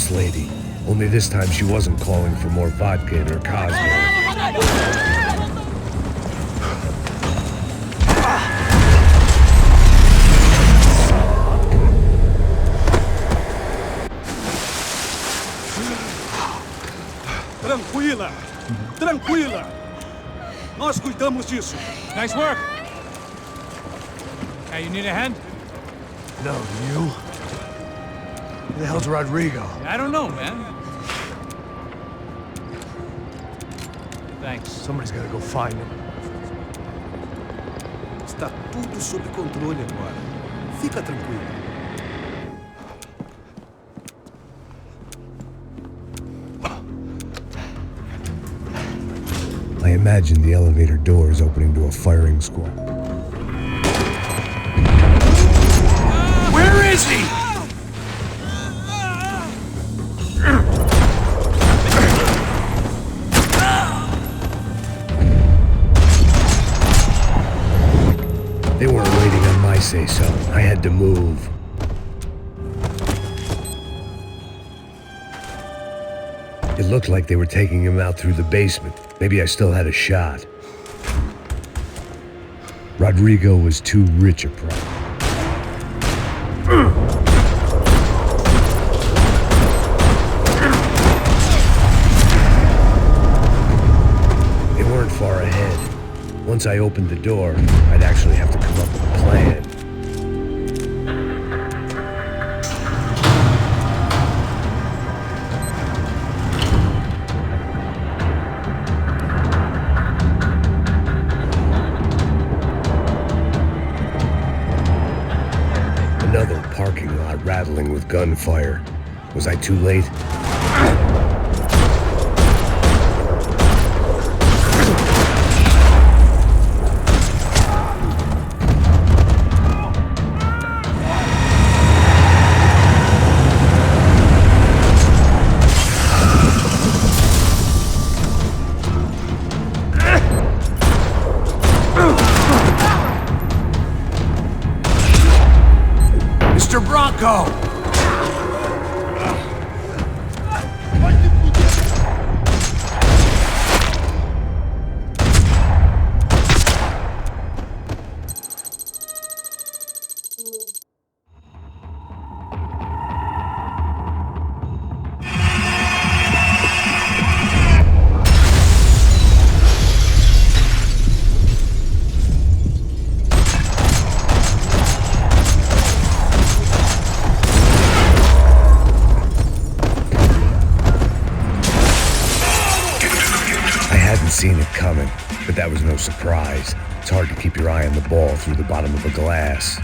boss lady. Only this time she wasn't calling for more vodka in her Cosmo. Tranquila! Tranquila! Nós cuidamos disso. Nice work. Hey, you need a hand? No, do you? Who the hell's Rodrigo? I don't know, man. Thanks. Somebody's gotta go find him. Está tudo sob controle agora. Fica tranquilo. I imagine the elevator door is opening to a firing squad. Where is he? They weren't waiting on my say-so. I had to move. It looked like they were taking him out through the basement. Maybe I still had a shot. Rodrigo was too rich a problem. They weren't far ahead. Once I opened the door, I'd actually have to come up with a plan. Another parking lot rattling with gunfire. Was I too late? Mr. Bronco! Seen it coming, but that was no surprise. It's hard to keep your eye on the ball through the bottom of a glass.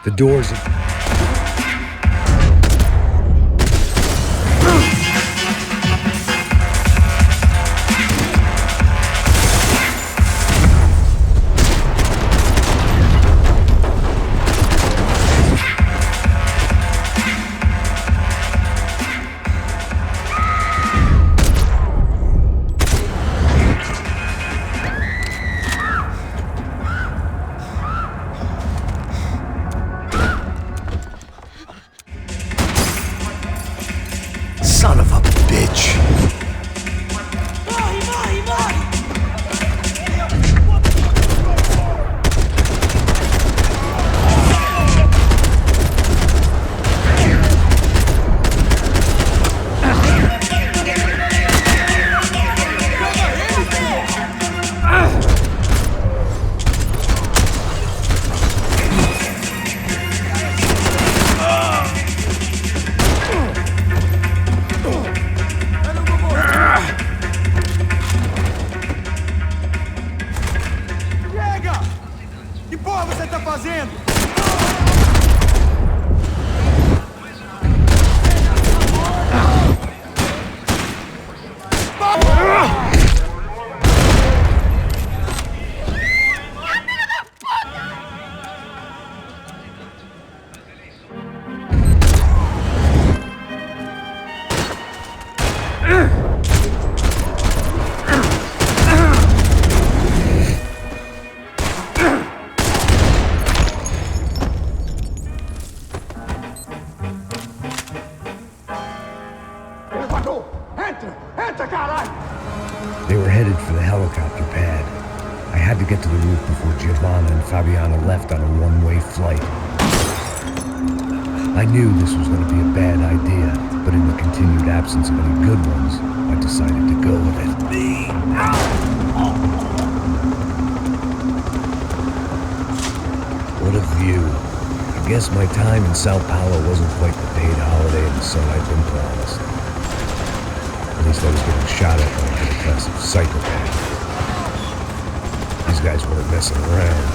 The doors... They were headed for the helicopter pad. I had to get to the roof before Giovanna and Fabiana left on a one-way flight. I knew this was going to be a bad idea, but in the continued absence of any good ones, I decided to go with it. What a view. I guess my time in Sao Paulo wasn't quite the paid holiday in the sun I'd been promised. At least I was getting shot at by a impressive psychopath. These guys weren't messing around.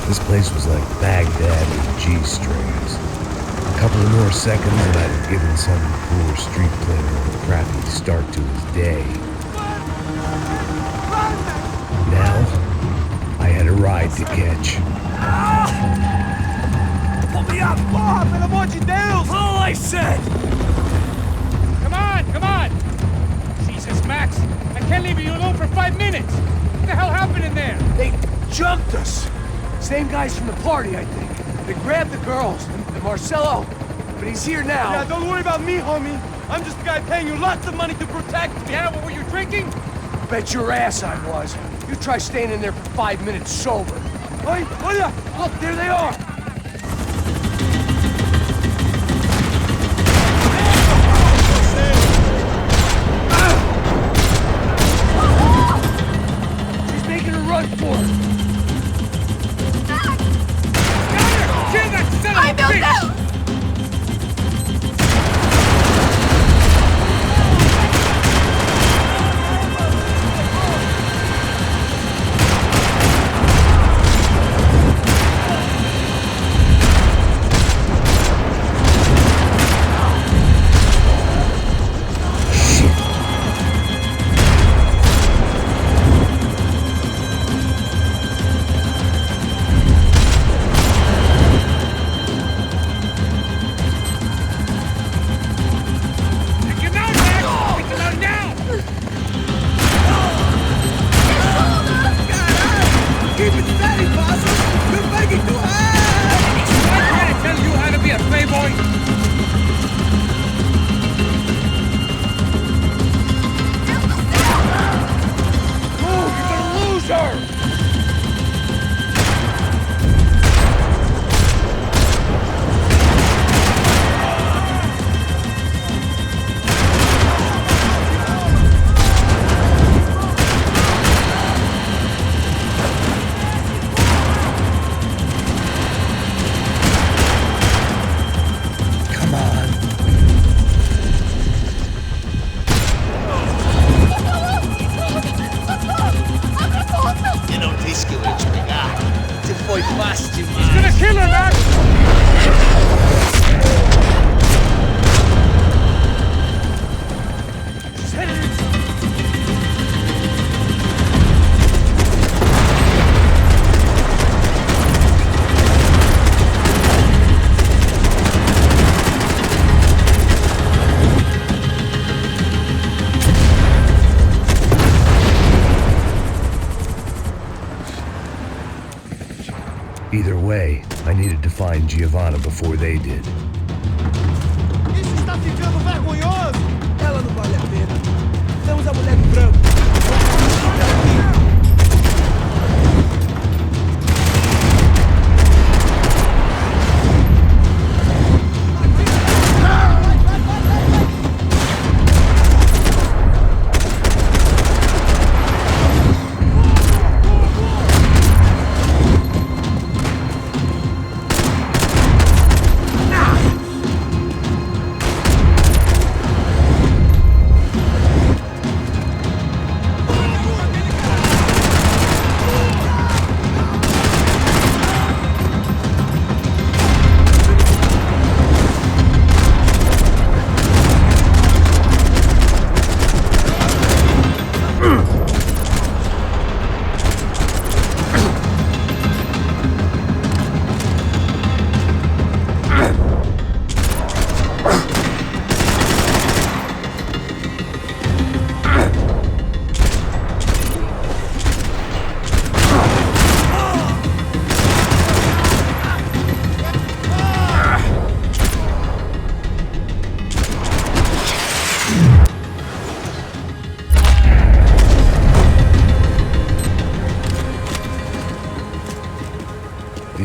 This place was like Baghdad with G-strings. A couple of more seconds and I'd have given some poor street cleaner a crappy start to his day. Now, I had a ride to catch. Pull me up! Bob, pelo amor de Deus! All I said! Come on! Jesus, Max! I can't leave you alone for 5 minutes! What the hell happened in there? They jumped us! Same guys from the party, I think. They grabbed the girls, and Marcelo, but he's here now. Yeah, don't worry about me, homie. I'm just the guy paying you lots of money to protect me. Yeah, what were you drinking? Bet your ass I was. You try staying in there for 5 minutes sober. Hey, olha! Look, there they are! She's making a run for it. Kill that son of a bitch! Either way, I needed to find Giovanna before they did. Isso está ficando vergonhoso! Ela não vale a pena. Temos a mulher de branco.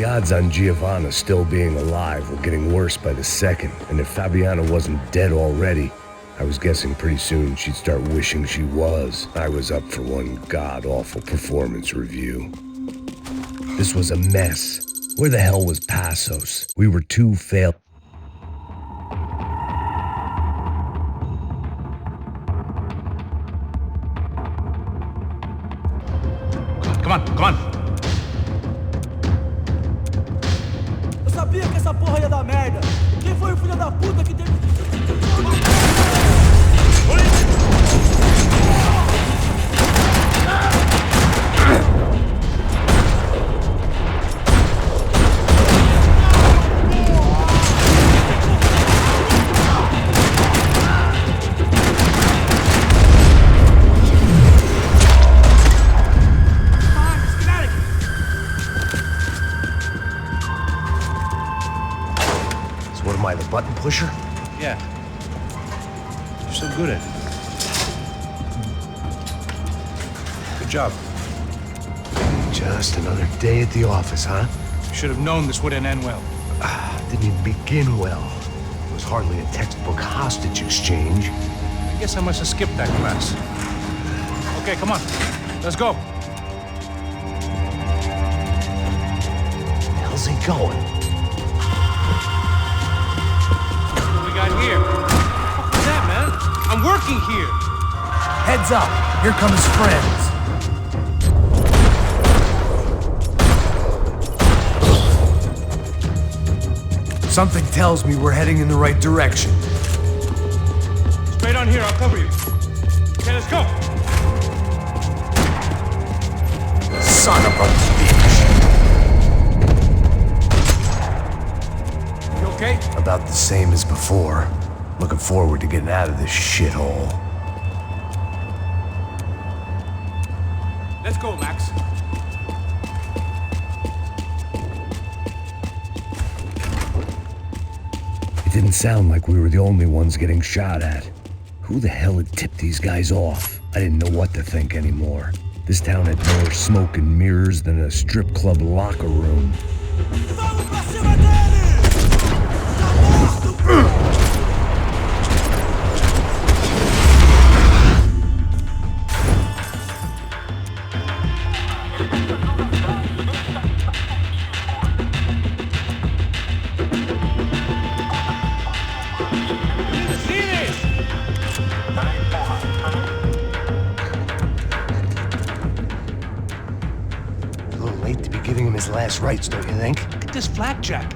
The odds on Giovanna still being alive were getting worse by the second, and if Fabiana wasn't dead already, I was guessing pretty soon she'd start wishing she was. I was up for one god-awful performance review. This was a mess. Where the hell was Passos? We were two failed. Come on. Eu sabia que essa porra ia dar merda. Quem foi o filho da puta que teve... What am I, the button pusher? Yeah. You're so good at it. Good job. Just another day at the office, huh? You should have known this wouldn't end well. Didn't even begin well. It was hardly a textbook hostage exchange. I guess I must have skipped that class. Okay, come on. Let's go. Where the hell's he going? Here. What was that, man? I'm working here. Heads up, here come his friends. Something tells me we're heading in the right direction. Straight on here, I'll cover you. Okay, let's go. Son of a bitch. You okay? About the same as before. Looking forward to getting out of this shithole. Let's go, Max. It didn't sound like we were the only ones getting shot at. Who the hell had tipped these guys off? I didn't know what to think anymore. This town had more smoke and mirrors than a strip club locker room. Vamos pra cima dele! Tá morto! Last rites, don't you think? Look at this flapjack.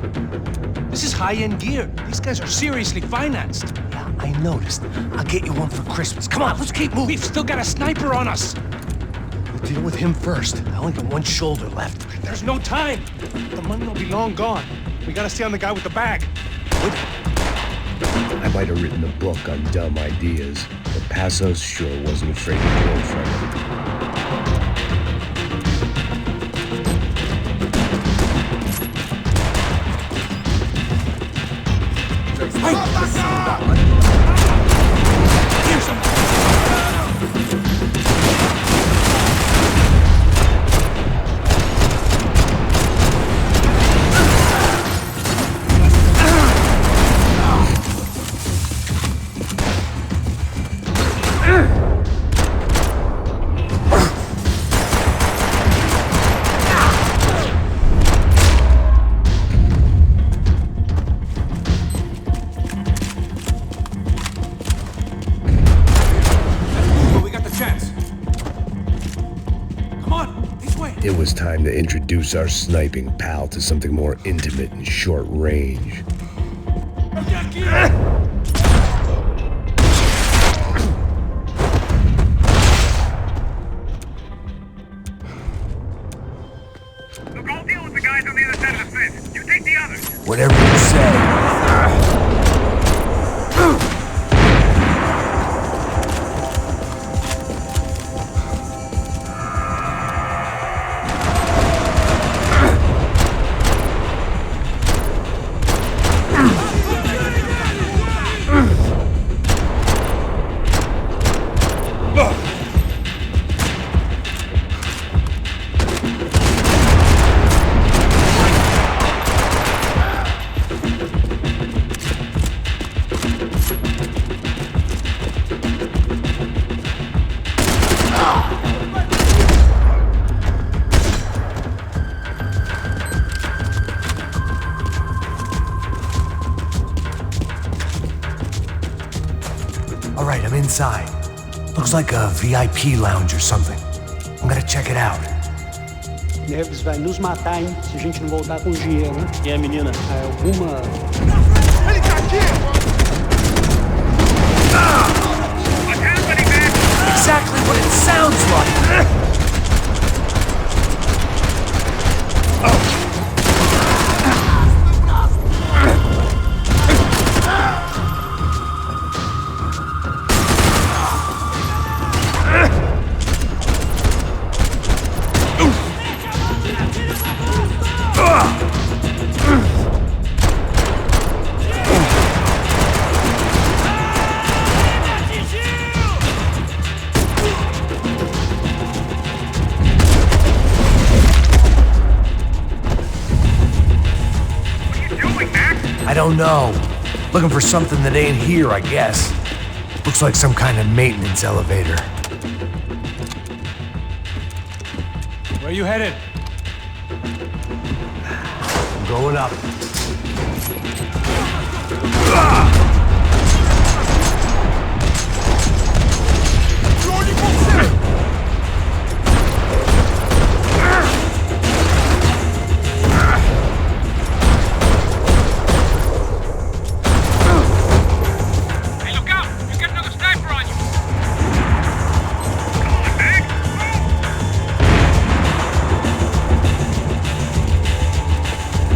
This is high-end gear. These guys are seriously financed. Yeah, I noticed. I'll get you one for Christmas. Come on, let's keep moving. We've still got a sniper on us. We'll deal with him first. I only got one shoulder left. There's no time. The money will be long gone. We gotta stay on the guy with the bag. I might have written a book on dumb ideas, but Passos sure wasn't afraid to quote from it. It was time to introduce our sniping pal to something more intimate and short range. Look, I'll deal with the guys on the other side of the fence. You take the others. Whatever you say. All right, I'm inside. Looks like a VIP lounge or something. I'm gonna check it out. Neves vai nos matar, hein? Se a gente não voltar com dinheiro, né? E a menina? Alguma... Ele tá aqui! What's happening, man? Exactly what it sounds like! I don't know. Looking for something that ain't here, I guess. Looks like some kind of maintenance elevator. Where you headed? I'm going up. Hey, look out! You got another sniper on you!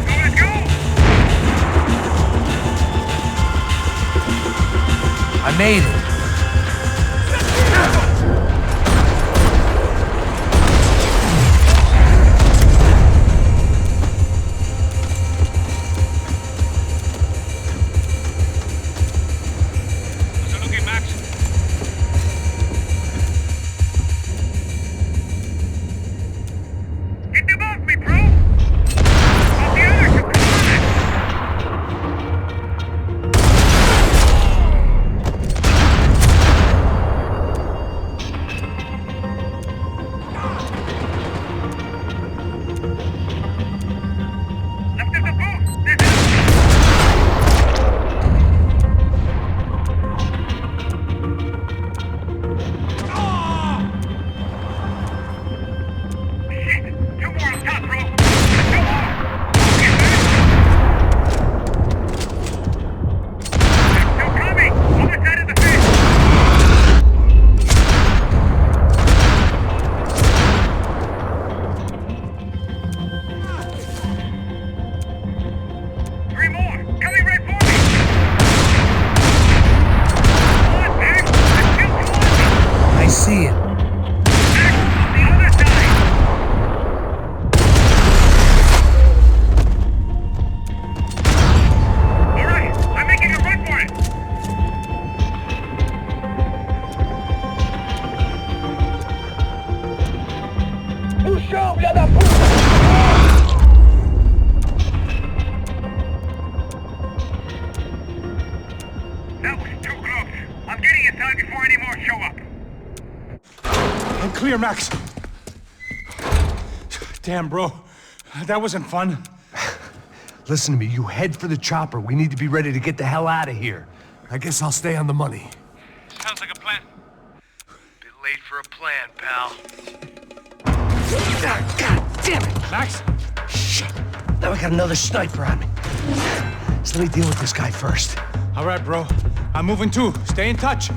Let's go! I made it. How's it looking, Max? Get them off me, bro! Off the other two, come on! Left of the booth! This is... Shit! Two more on top, bro! Two more! Get back! Still coming! Other side of the fence! Three more! Coming right for me! Come on, Max! There's still two on me! I see it. Max, on the other side! All right, I'm making a run for it! That was too close. I'm getting inside before any more show up. I'm clear, Max. Damn, bro. That wasn't fun. Listen to me, you head for the chopper. We need to be ready to get the hell out of here. I guess I'll stay on the money. Sounds like a plan. Bit late for a plan, pal. God damn it! Max? Shit! Now I got another sniper on me. So let me deal with this guy first. All right, bro. I'm moving too. Stay in touch.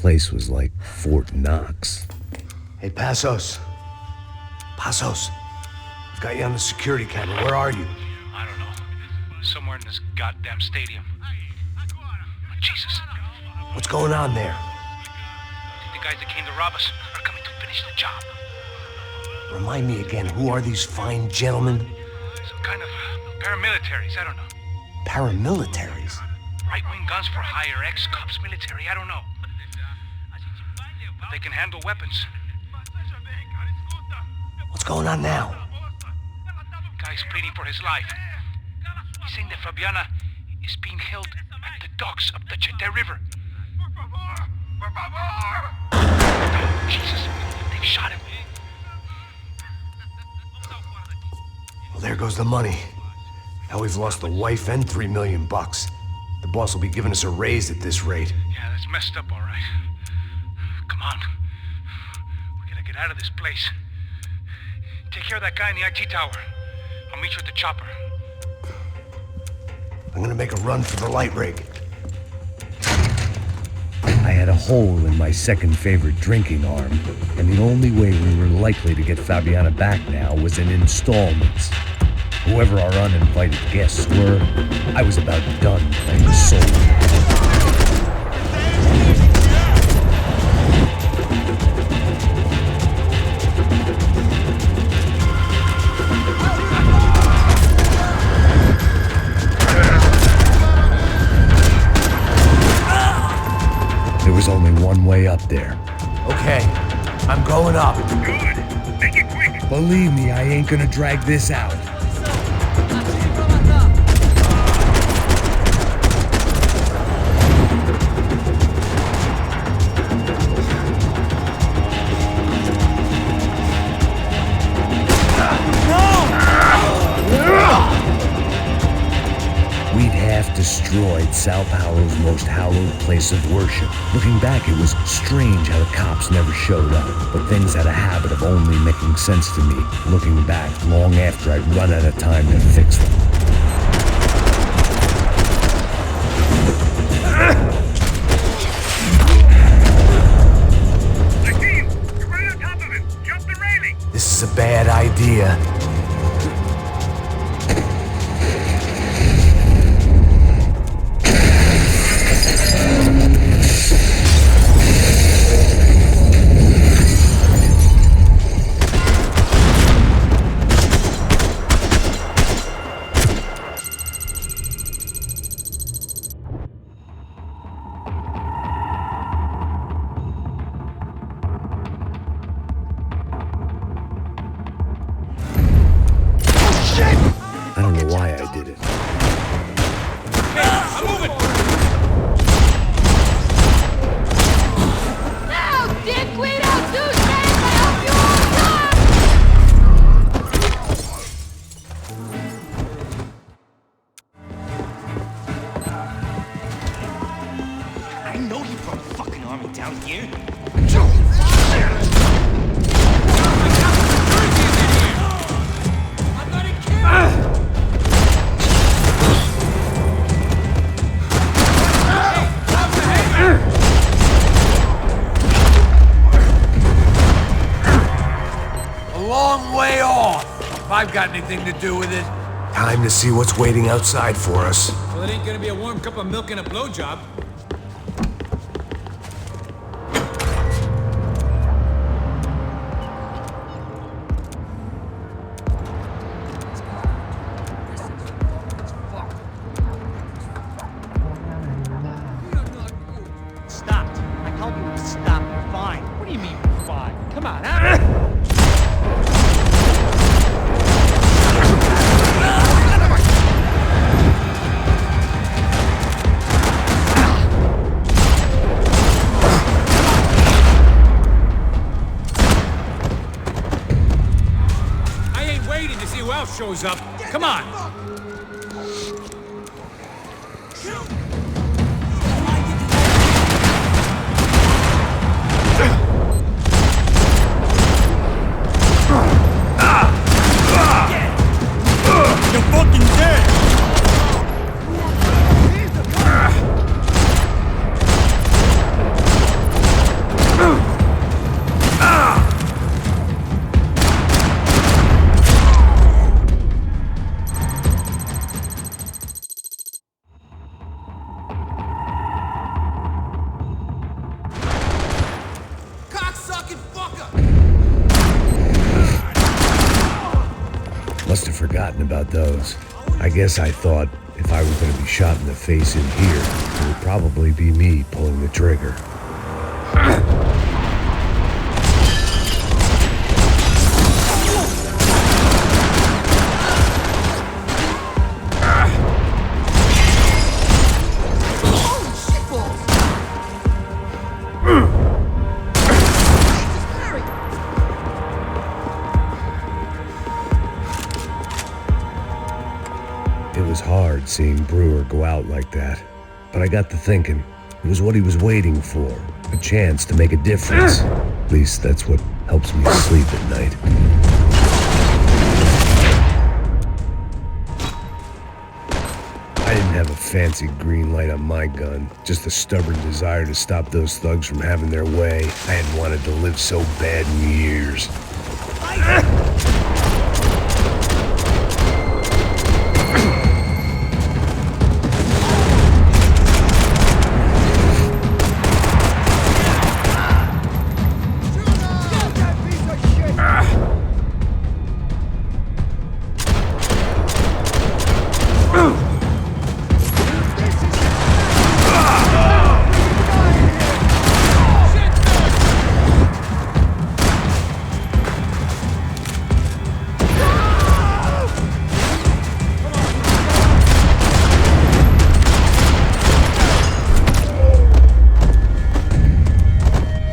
place was like Fort Knox. Hey, Passos. Passos. I've got you on the security camera. Where are you? I don't know. Somewhere in this goddamn stadium. Jesus. What's going on there? The guys that came to rob us are coming to finish the job. Remind me again, who are these fine gentlemen? Some kind of paramilitaries, I don't know. Paramilitaries? Right-wing guns for hire, ex-cops, military, I don't know. But they can handle weapons. What's going on now? Guy's pleading for his life. He's saying that Fabiana is being held at the docks of the Chete River. Oh, Jesus, they've shot him. Well, there goes the money. Now we've lost the wife and $3 million. The boss will be giving us a raise at this rate. Yeah, that's messed up, all right. Come on. We gotta get out of this place. Take care of that guy in the IT tower. I'll meet you at the chopper. I'm gonna make a run for the light rig. I had a hole in my second favorite drinking arm, and the only way we were likely to get Fabiana back now was in installments. Whoever our uninvited guests were, I was about done playing the soldier. There was only one way up there. Okay, I'm going up. Good. Make it quick. Believe me, I ain't gonna drag this out. We'd half destroyed Sao Paulo's most hallowed place of worship. Looking back, it was strange how the cops never showed up, but things had a habit of only making sense to me, looking back long after I'd run out of time to fix them. I see you. You're right on top of him. Jump the railing. This is a bad idea. I don't know why I did it. I'm moving! No, dickweed, I'll do things. I hope you all die. I know you brought a fucking army down here. I'm gonna kill you! A long way off, if I've got anything to do with it. Time to see what's waiting outside for us. Well, it ain't gonna be a warm cup of milk and a blowjob. Stopped. I told you to stop. Fine. What do you mean, fine? Come on, huh? I ain't waiting to see who else shows up. Come on. You're fucking dead! forgotten about those. I guess I thought if I were going to be shot in the face in here, it would probably be me pulling the trigger. It was hard seeing Brewer go out like that, but I got to thinking it was what he was waiting for, a chance to make a difference. At least that's what helps me sleep at night. I didn't have a fancy green light on my gun, just a stubborn desire to stop those thugs from having their way. I hadn't wanted to live so bad in years.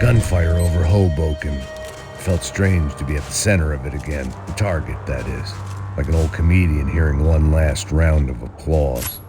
Gunfire over Hoboken. Felt strange to be at the center of it again. The target, that is. Like an old comedian hearing one last round of applause.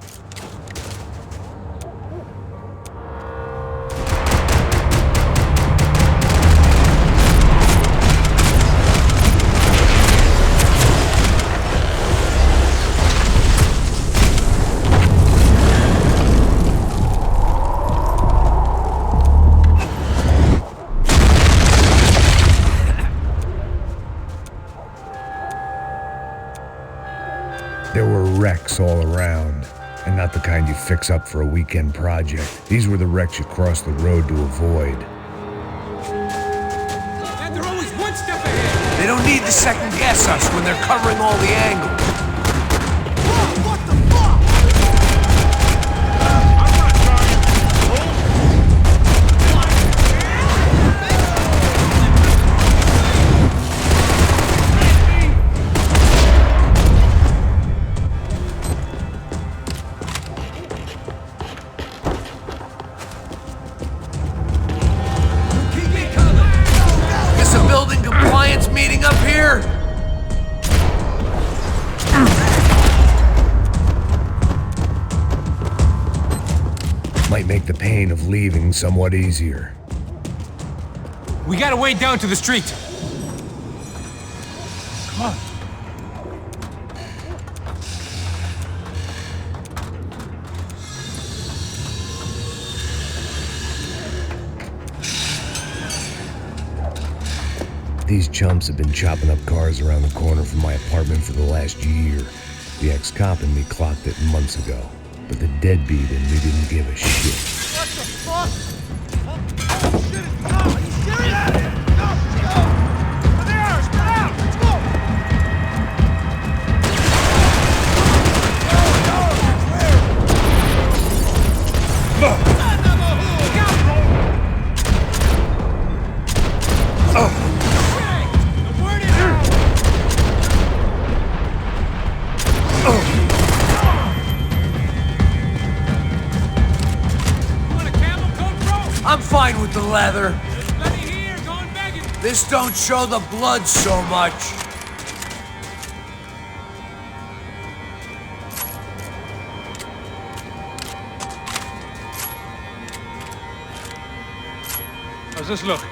There were wrecks all around, and not the kind you fix up for a weekend project. These were the wrecks you cross the road to avoid. And they're always one step ahead. They don't need to second guess us when they're covering all the angles. Whoa, what the fuck? Meeting up here? Might make the pain of leaving somewhat easier. We gotta wade down to the street. Come on. These chumps have been chopping up cars around the corner from my apartment for the last year. The ex-cop in me clocked it months ago, but the deadbeat in me didn't give a shit. What the fuck? Oh, shit, it's Tom! Are you serious? Go! There! Spread out! Let's go! I'm fine with the leather. Let me hear, going begging. This don't show the blood so much. How's this look?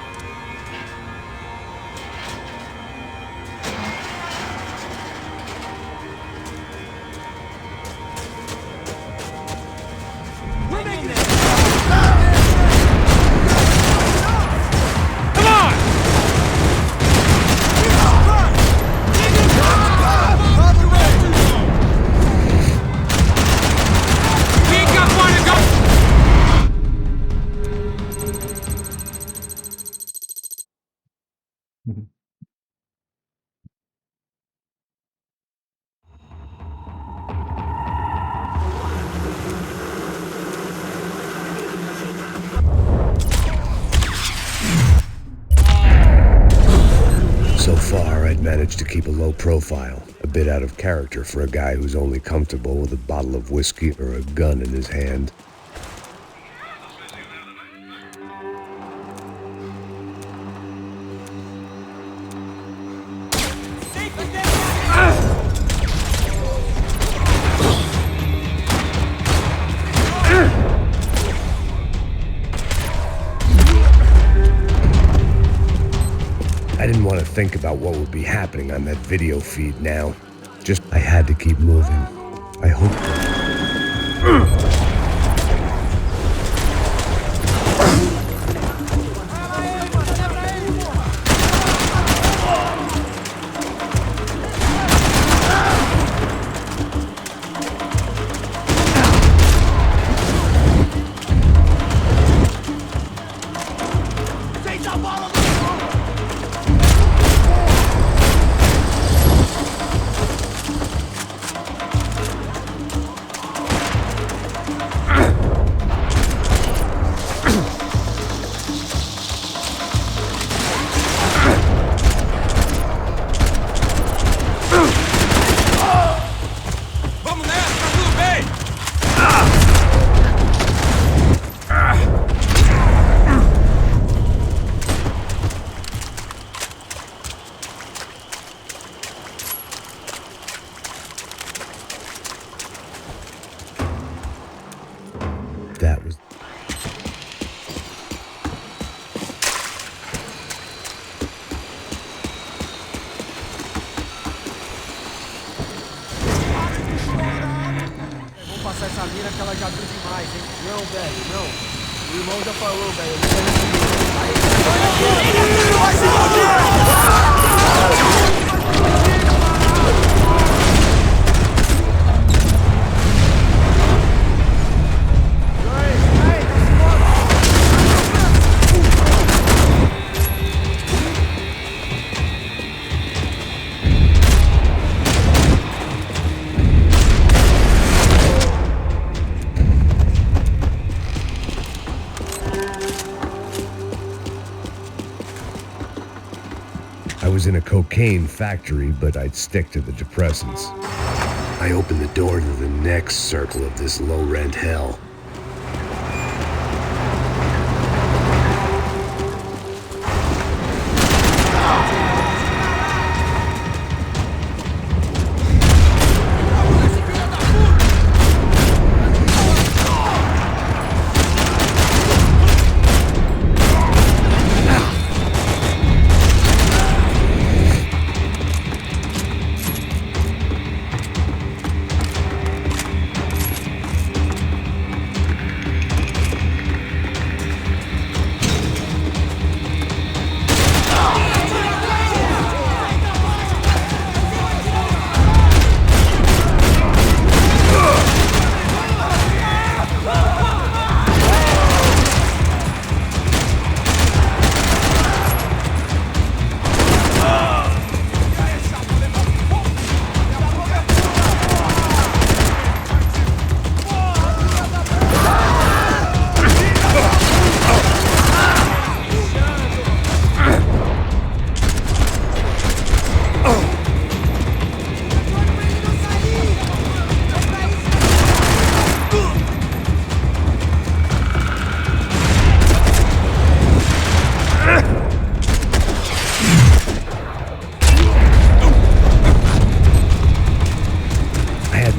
far, I'd managed to keep a low profile, a bit out of character for a guy who's only comfortable with a bottle of whiskey or a gun in his hand. I didn't want to think about what would be happening on that video feed now. Just, I had to keep moving. I hoped that... That was... Vamos passar essa mina que ela já viu demais, hein? Não, velho, não. O irmão já falou, velho. I was in a cocaine factory, but I'd stick to the depressants. I opened the door to the next circle of this low-rent hell.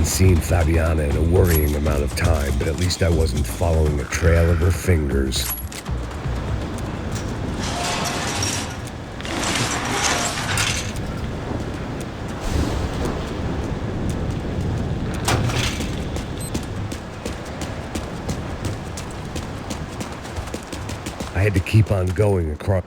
Seen Fabiana in a worrying amount of time, but at least I wasn't following a trail of her fingers. I had to keep on going across...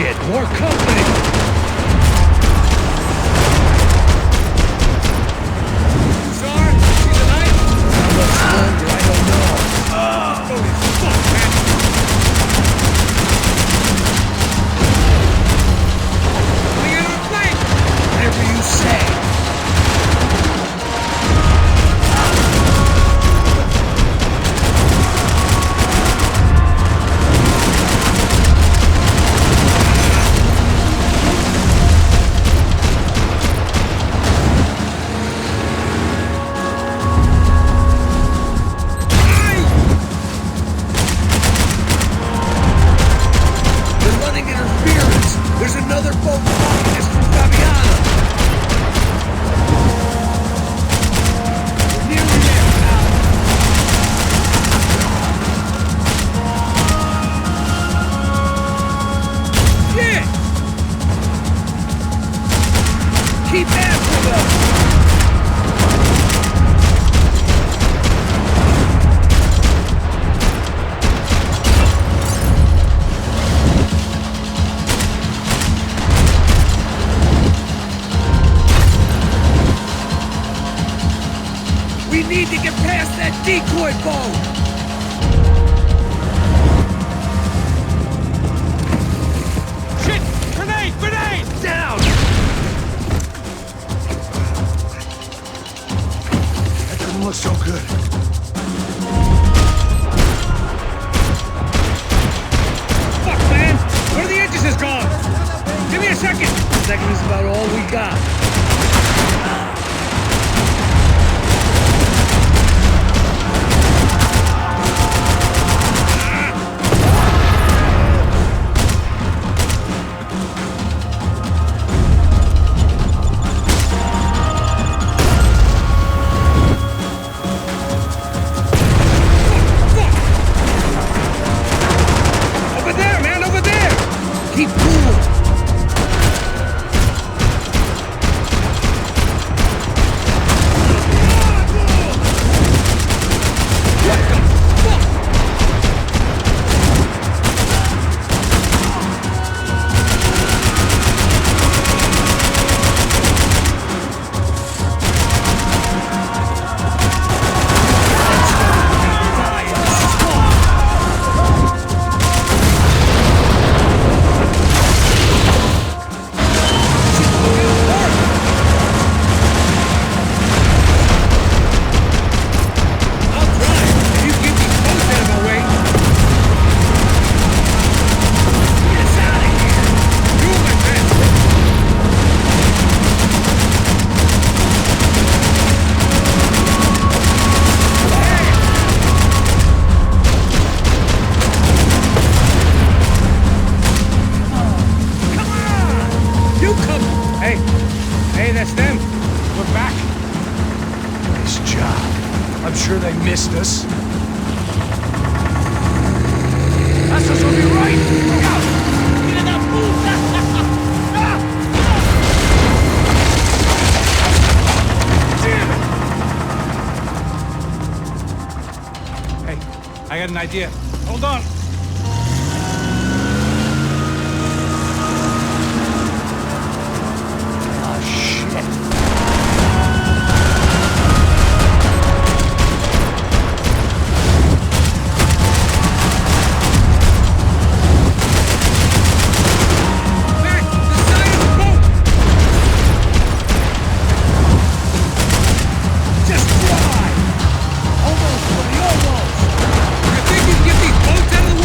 shit! More company! Sorry, see the knife? How much longer? I don't know. Holy fuck, man! What are you gonna play? Whatever you say. There's another boat following us from Fabiana! We're nearly there now! Shit! Keep after them! We need to get past that decoy boat! Shit! Grenade! Grenade! Down! That doesn't look so good. Fuck, man! One of the edges is gone! Give me a second! A second is about all we got. Keep cool! Hey, that's them. We're back. Nice job. I'm sure they missed us. That's us on your right! Look out! Mira da puta! Damn it! Hey, I got an idea. Hold on. Almost, buddy, almost! You think you can get these boats out of the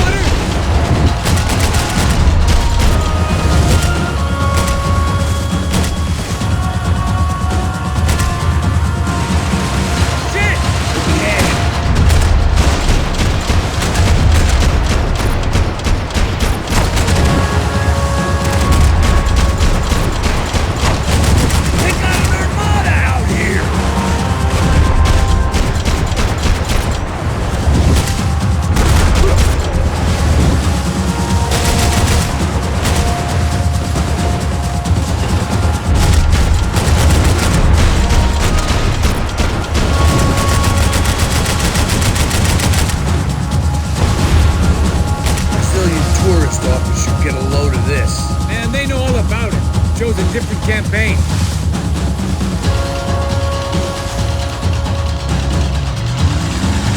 tourist office should get a load of this. Man, they know all about it. Chose a different campaign.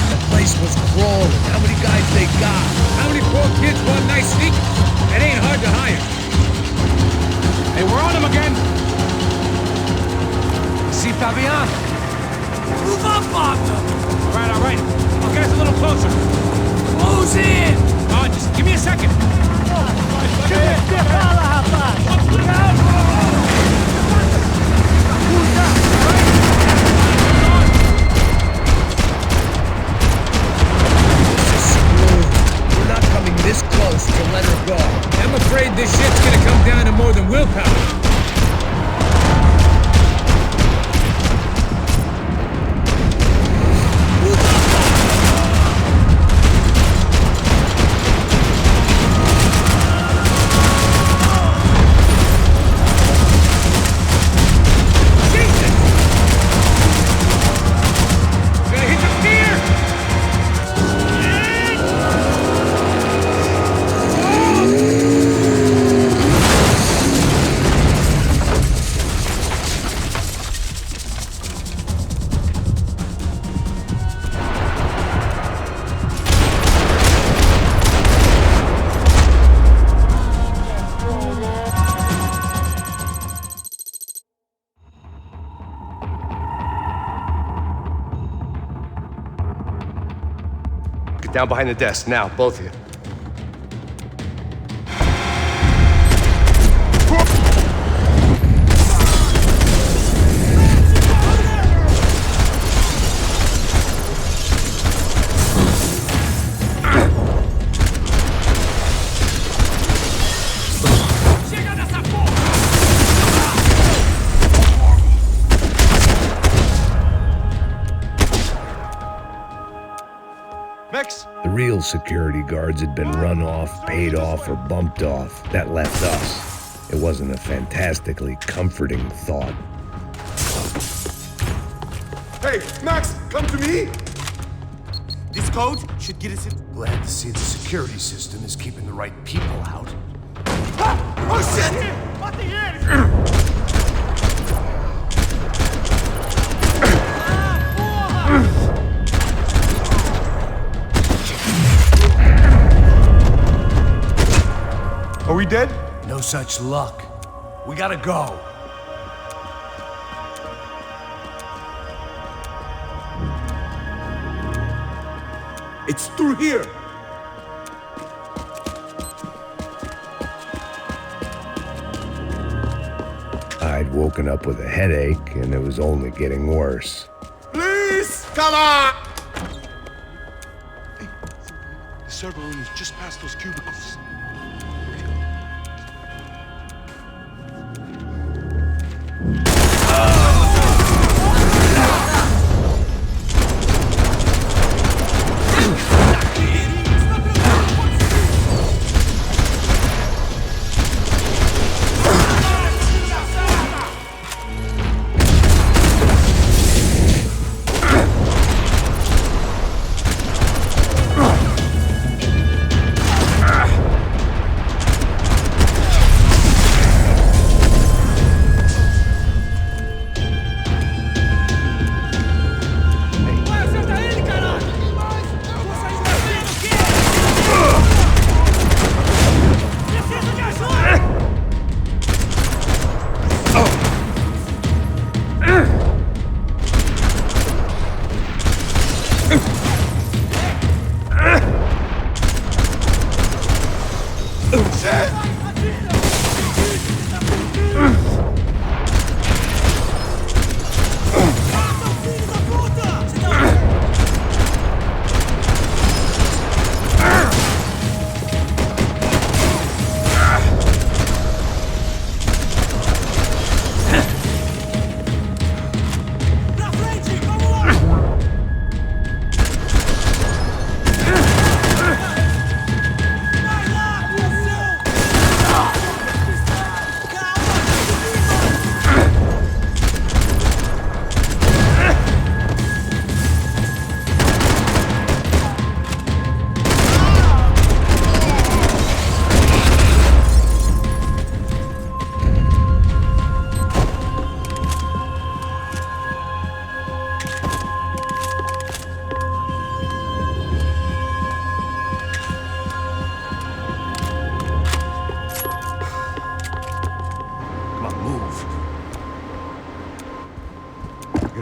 The place was crawling. How many guys they got? How many poor kids want nice sneakers? It ain't hard to hire. Hey, we're on him again. See Fabian? Move up, Martha! All right. I'll get us a little closer. Close in! Just give me a second. We're not coming this close to let her go. I'm afraid this shit's gonna come down to more than willpower. Get down behind the desk, now, both of you. Max? The real security guards had been run off, paid off, or bumped off. That left us. It wasn't a fantastically comforting thought. Hey, Max, come to me! This code should get us in. Glad to see the security system is keeping the right people out. Oh shit! Are we dead? No such luck. We gotta go. It's through here! I'd woken up with a headache, and it was only getting worse. Please! Come on! The server room is just past those cubicles.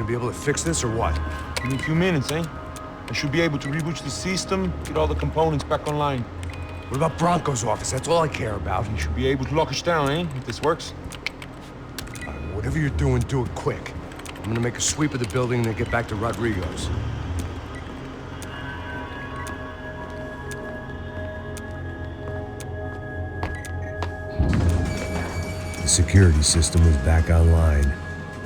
be able to fix this or what? Give me a few minutes, eh? I should be able to reboot the system, get all the components back online. What about Bronco's office? That's all I care about. You should be able to lock us down, eh? If this works. Whatever you're doing, do it quick. I'm gonna make a sweep of the building and then get back to Rodrigo's. The security system was back online.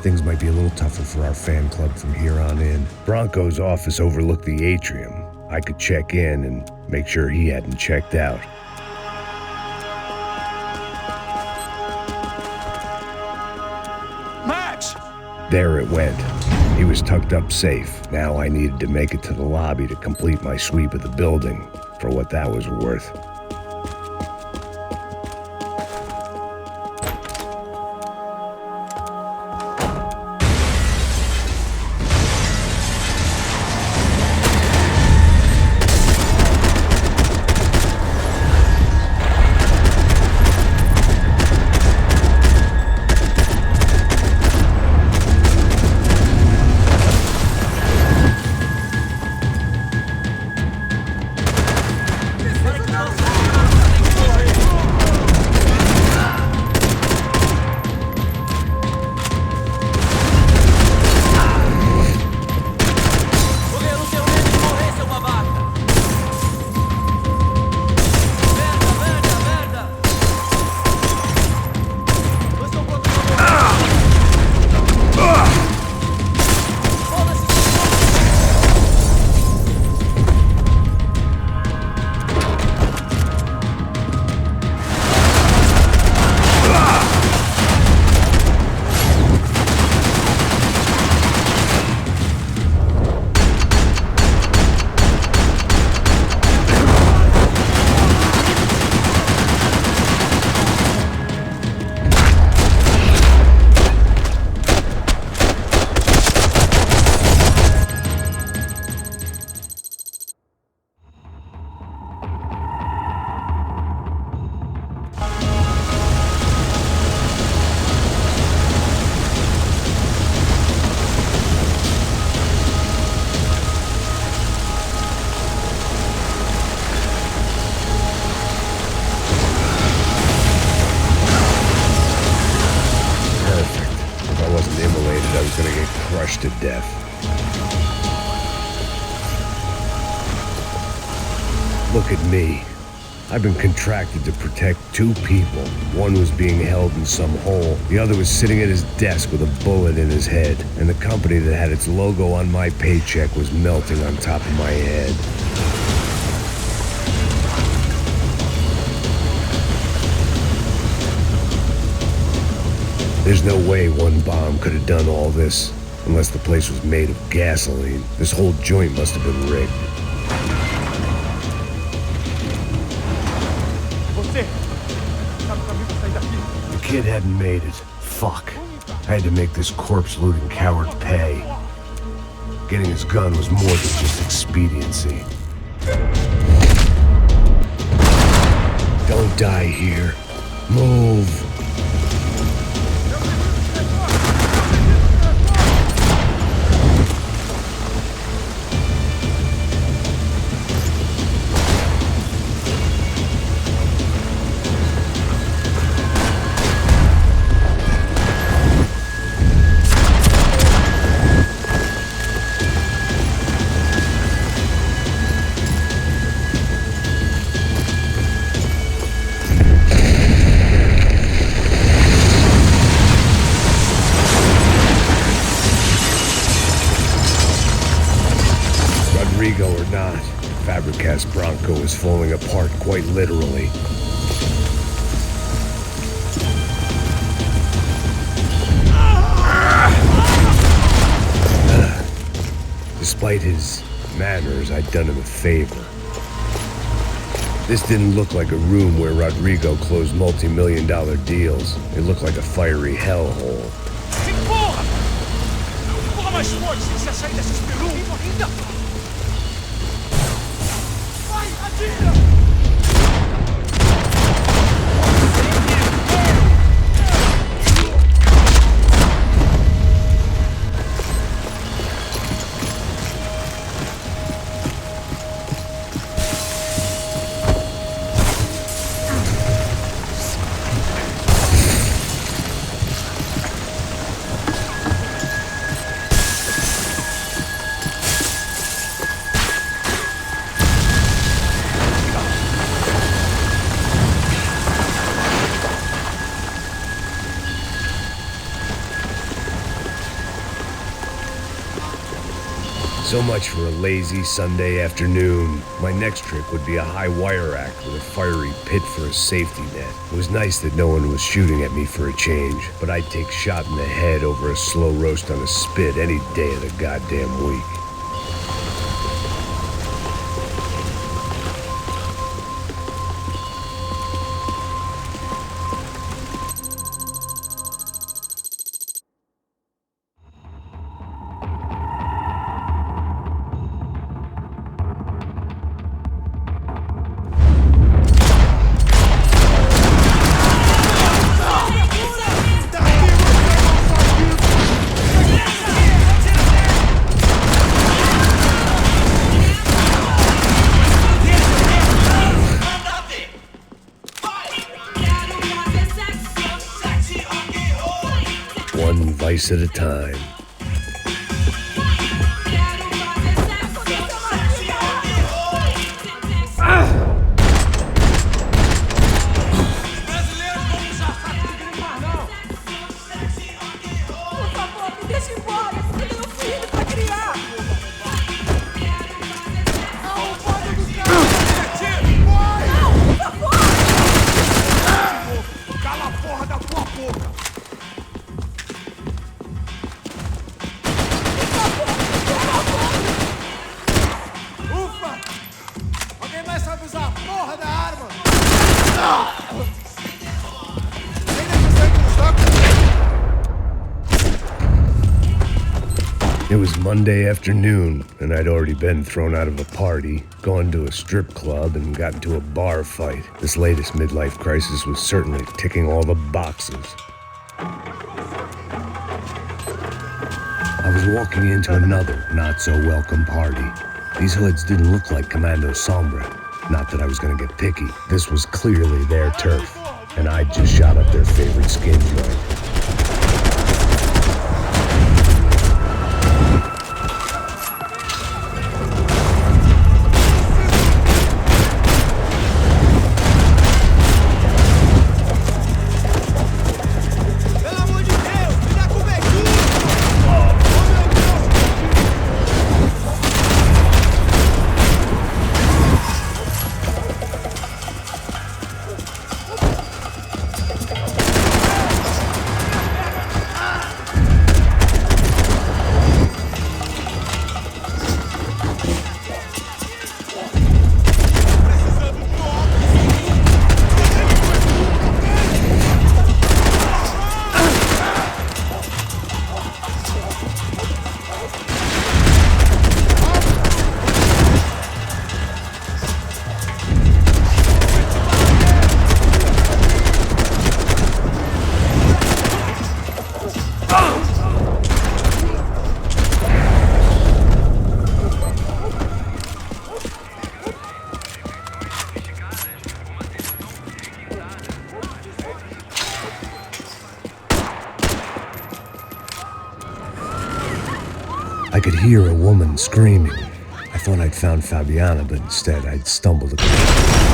Things might be a little tougher for our fan club from here on in. Bronco's office overlooked the atrium. I could check in and make sure he hadn't checked out. Max! There it went. He was tucked up safe. Now I needed to make it to the lobby to complete my sweep of the building, for what that was worth. To death. Look at me. I've been contracted to protect two people. One was being held in some hole. The other was sitting at his desk with a bullet in his head. And the company that had its logo on my paycheck was melting on top of my head. There's no way one bomb could have done all this. Unless the place was made of gasoline. This whole joint must have been rigged. The kid hadn't made it. Fuck. I had to make this corpse-looting coward pay. Getting his gun was more than just expediency. Don't die here. Move. Or not, Fabricast Bronco is falling apart quite literally. Despite his manners, I'd done him a favor. This didn't look like a room where Rodrigo closed multi-million-dollar deals. It looked like a fiery hellhole. Porra! Porra mais forte sem se sair dessa espelunca ainda! Vai, atira! So much for a lazy Sunday afternoon. My next trick would be a high wire rack with a fiery pit for a safety net. It was nice that no one was shooting at me for a change, but I'd take shot in the head over a slow roast on a spit any day of the goddamn week. One vice at a time. It was Monday afternoon, and I'd already been thrown out of a party, gone to a strip club, and got into a bar fight. This latest midlife crisis was certainly ticking all the boxes. I was walking into another not-so-welcome party. These hoods didn't look like Commando Sombra. Not that I was gonna get picky. This was clearly their turf, and I'd just shot up their favorite skin joint. I could hear a woman screaming. I thought I'd found Fabiana, but instead I'd stumbled across her.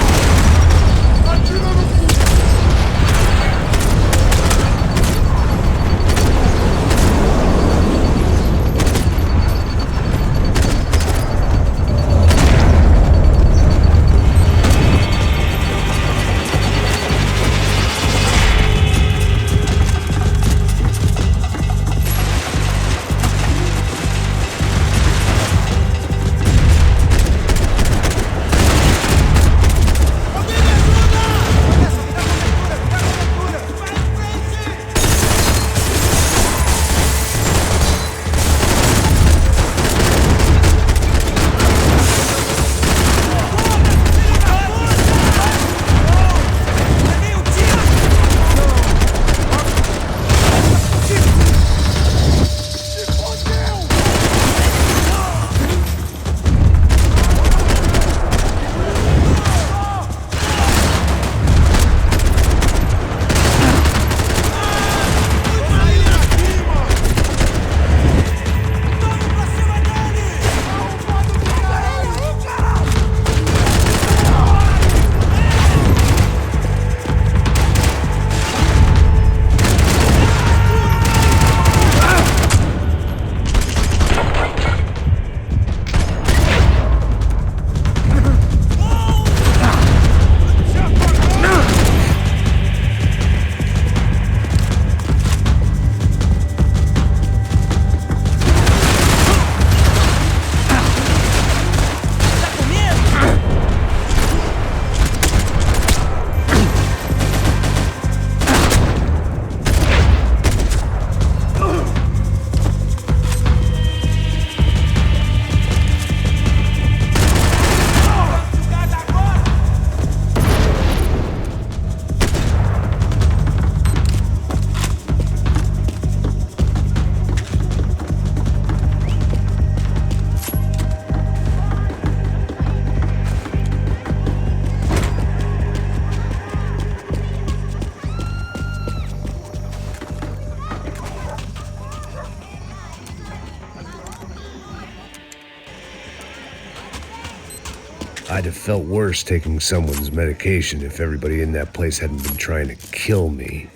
have felt worse taking someone's medication if everybody in that place hadn't been trying to kill me.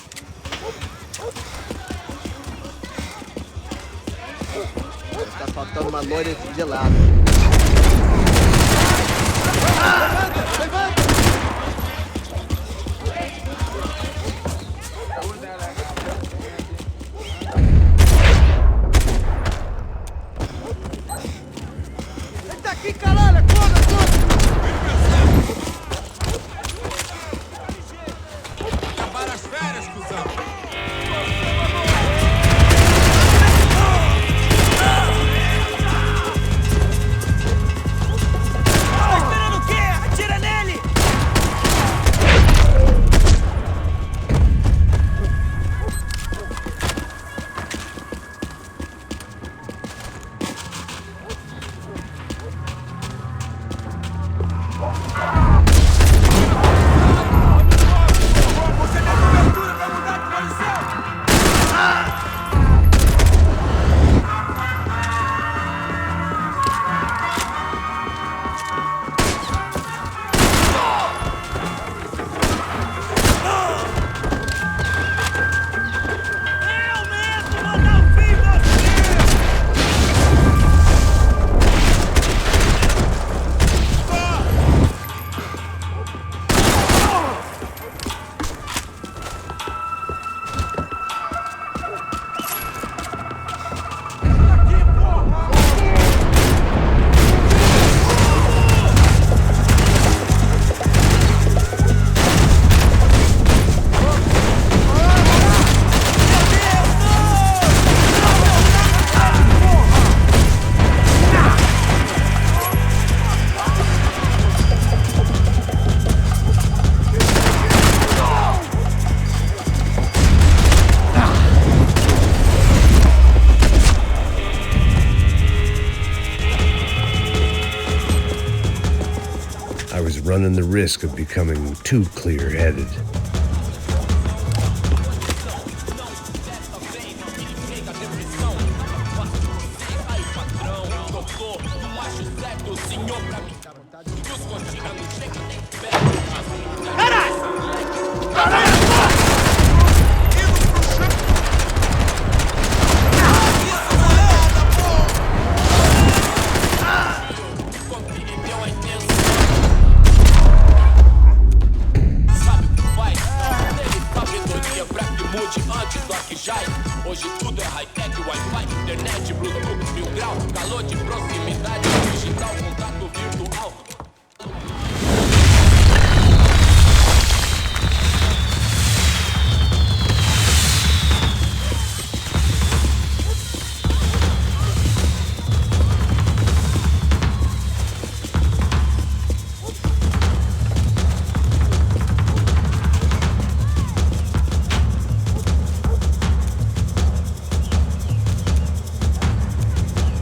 Tá faltando uma loira de lado. Ele tá aqui, caralho! Acorda, acorda! Acabaram as férias, cuzão! Tá esperando o quê? Atira nele! Você deu cobertura pra mudar de posição! Eu mesmo vou dar um fim em você! I was running the risk of becoming too clear-headed. Hoje tudo é high-tech, Wi-Fi, internet, Bluetooth, 1000 grau, calor de proximidade, digital, contato virtual.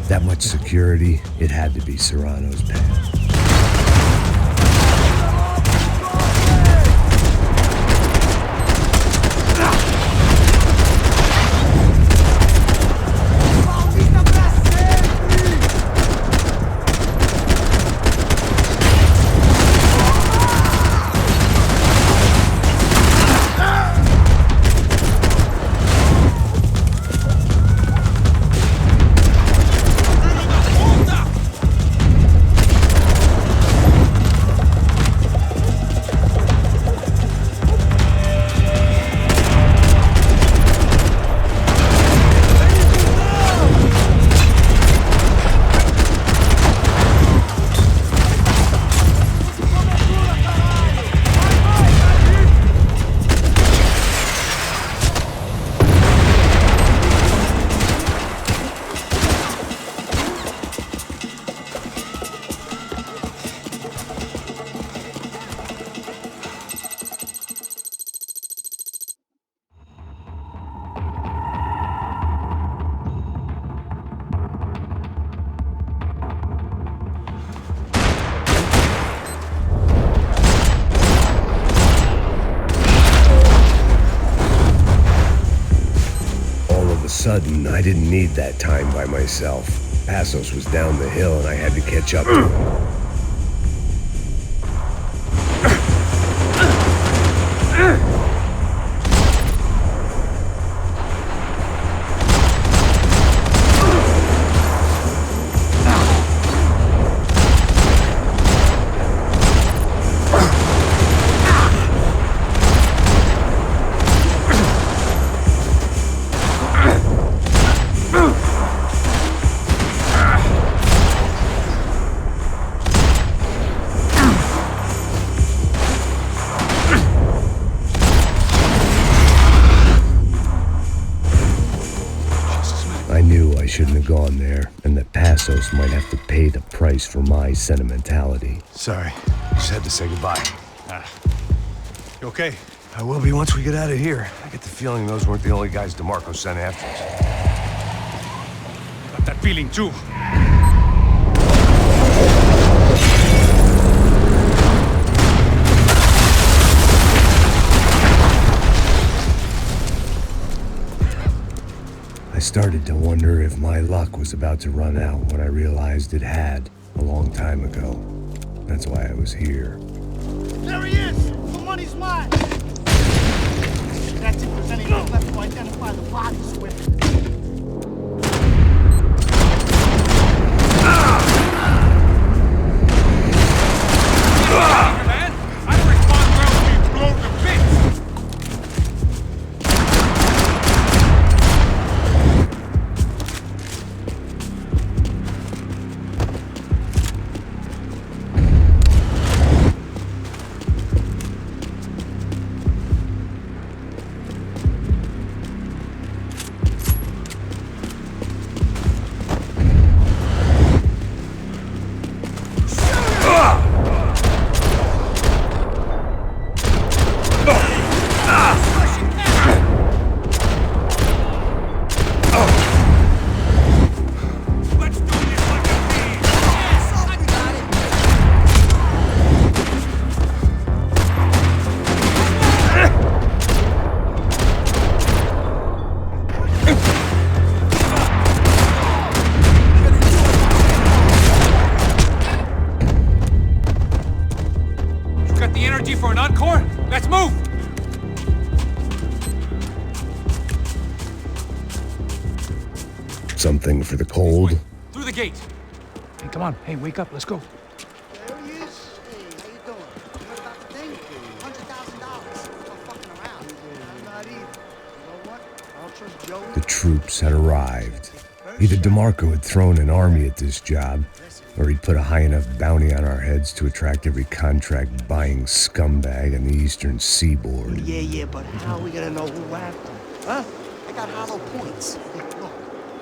That much security, it had to be Serrano's path. Sudden, I didn't need that time by myself. Passos was down the hill and I had to catch up to him. gone there, and that Passos might have to pay the price for my sentimentality. Sorry, just had to say goodbye. You okay? I will be once we get out of here. I get the feeling those weren't the only guys DeMarco sent after us. Got that feeling too. I started to wonder if my luck was about to run out when I realized it had a long time ago. That's why I was here. There he is! The money's mine! That's if there's anything left to identify the bodies with. Man, I don't respond well to being blown to bits. For an encore? Let's move! Something for the cold? Through the gate. Hey, come on. Hey, wake up. Let's go. There he is. Hey, how you doing? You heard about the thing? $100,000. I'm fucking around. I'm not either. You know what? I don't trust Joey. The troops had arrived. Either DeMarco had thrown an army at this job, or he'd put a high enough bounty on our heads to attract every contract-buying scumbag on the eastern seaboard. Yeah, but how are we gonna know who whacked him? Huh? I got hollow points. Look,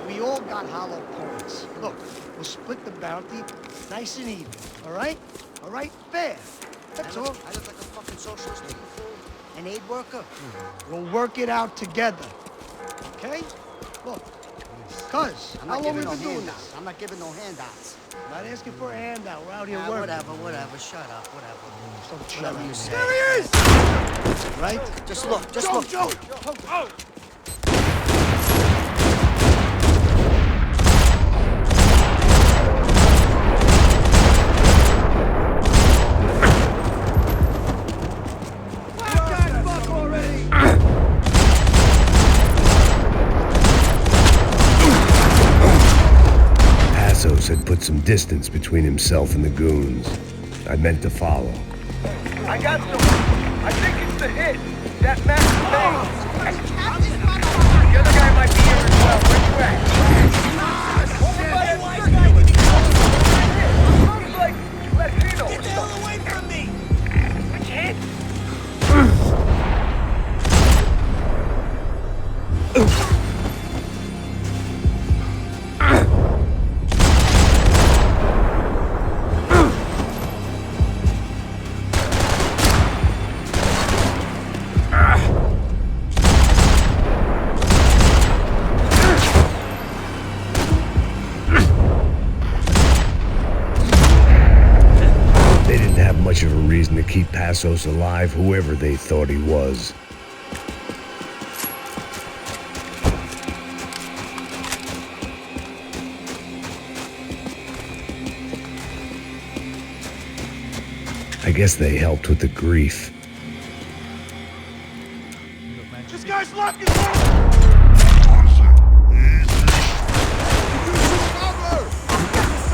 we all got hollow points. Look, we'll split the bounty nice and even, all right? All right? Fair. That's all. I look like a fucking socialist, an aid worker. We'll work it out together, okay? Look, cuz, how long we been doing this? I'm not giving no handouts. I'm not asking for a handout. We're out here working. Whatever. Shut up, whatever. Don't shut up. There he is! Right? Just look. Joe! Oh! Had put some distance between himself and the goons. I meant to follow. I got someone. I think it's the hit. That Max Payne. The other guy might be here as well. Where you at? He's like Latino. Get the hell away from me! Which hit? Much of a reason to keep Passos alive, whoever they thought he was. I guess they helped with the grief. This guy's locked his door!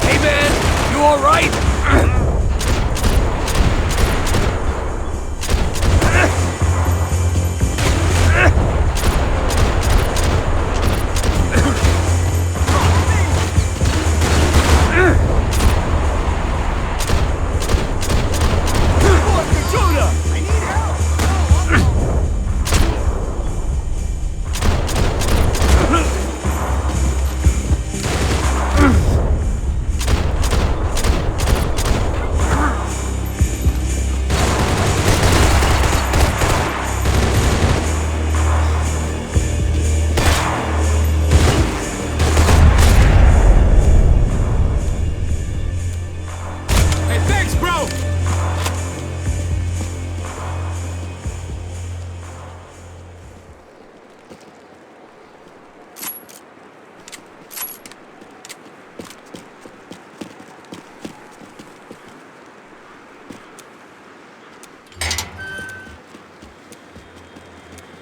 Hey, man! You all right?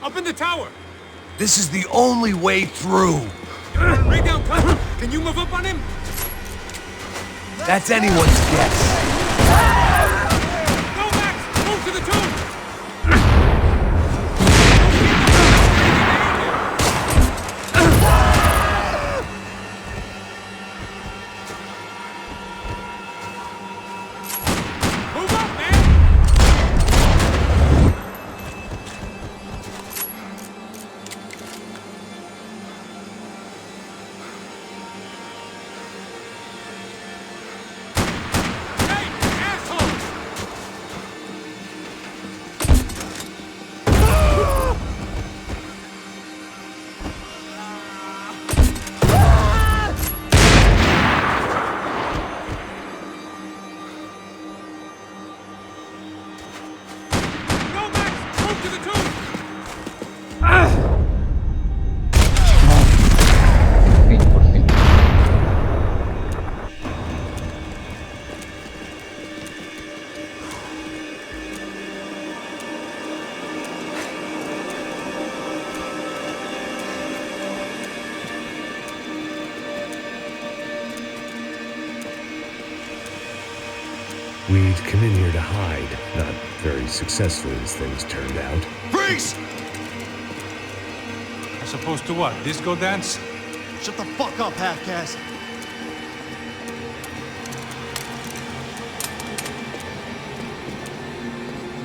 Up in the tower! This is the only way through. Right down, cut! Can you move up on him? That's anyone's guess. Go, Max! Move to the tomb! Move up, man! Hey, asshole! Go, Max! Move to the tomb! We'd come in here to hide, not very successfully as things turned out. Freeze! As opposed to what? Disco dance? Shut the fuck up, half-caste.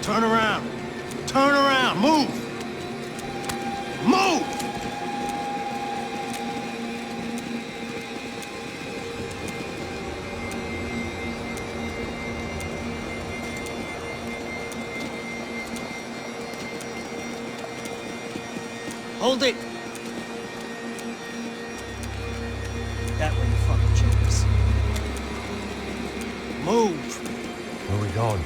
Turn around. Turn around. Move. Move! Hold it. That way, you fucking chokers. Move. Where are we going?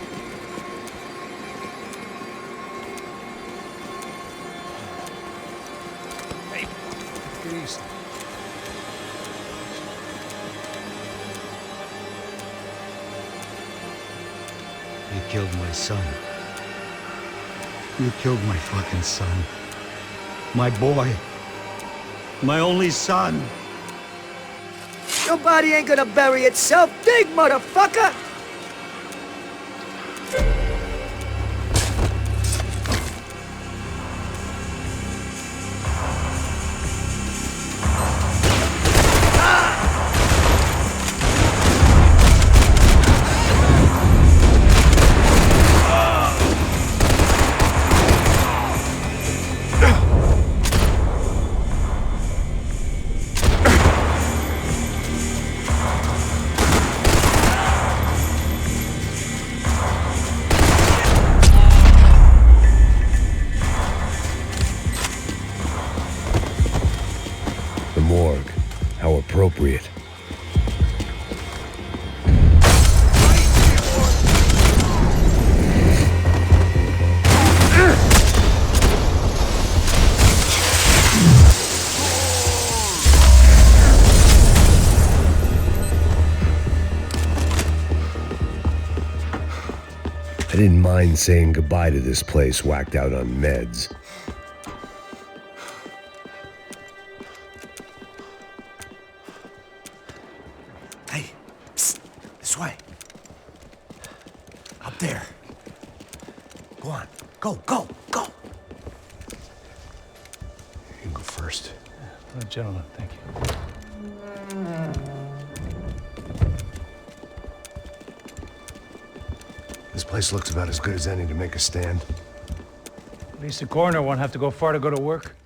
Hey, get easy. You killed my son. You killed my fucking son. My boy. My only son. Your body ain't gonna bury itself. Dig, motherfucker! The morgue. How appropriate. I didn't mind saying goodbye to this place whacked out on meds. Hey, psst, this way. Up there. Go on. Go, go, go. You can go first. Gentlemen, thank you. This place looks about as good as any to make a stand. At least the coroner won't have to go far to go to work.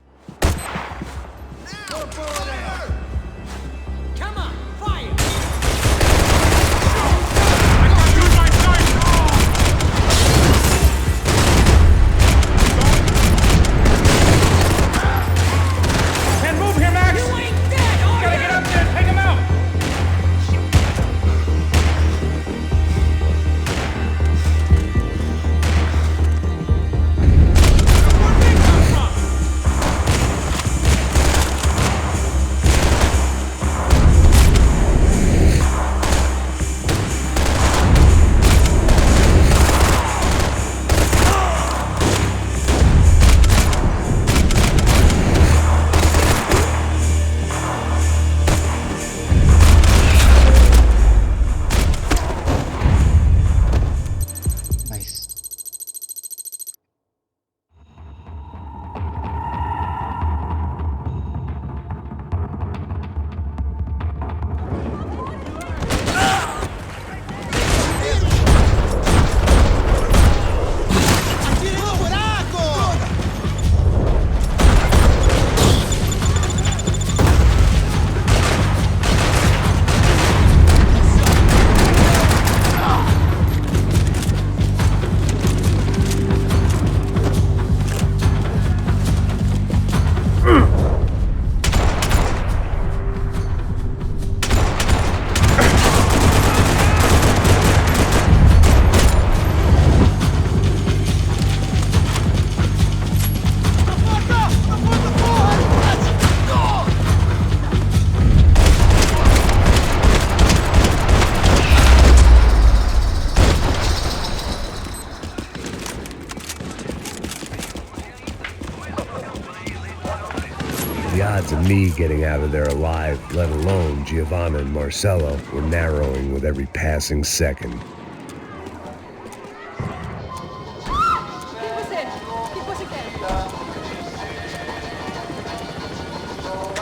The odds of me getting out of there alive, let alone Giovanna and Marcello, were narrowing with every passing second.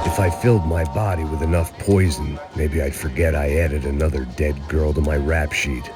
If I filled my body with enough poison, maybe I'd forget I added another dead girl to my rap sheet.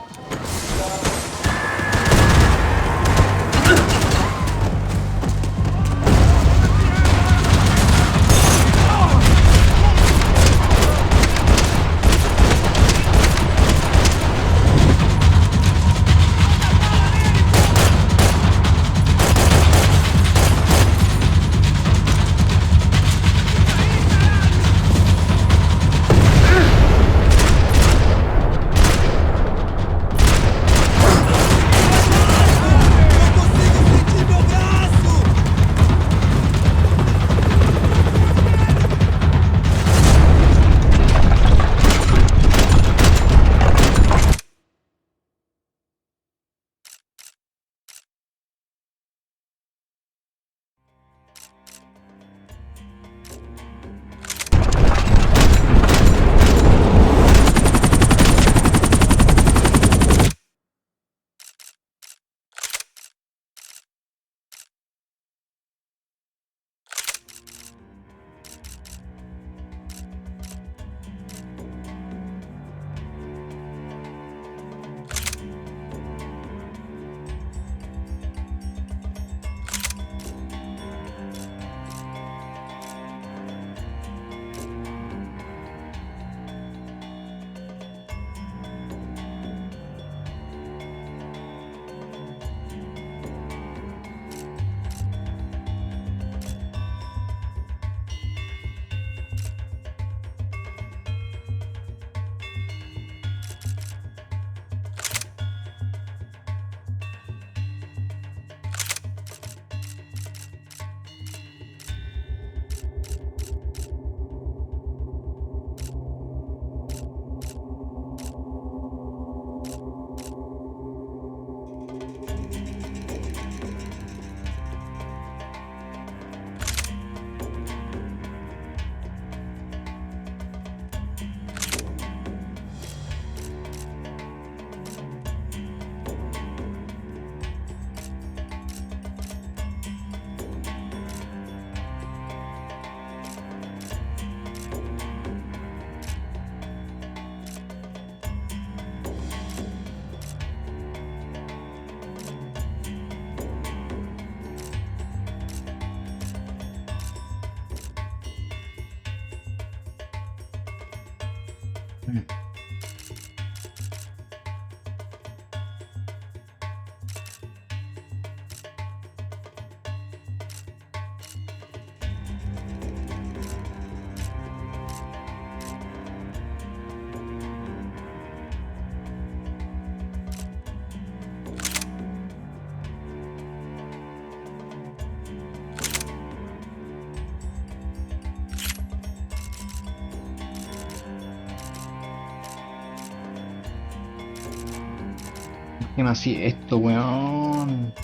¿Qué más así esto, weón?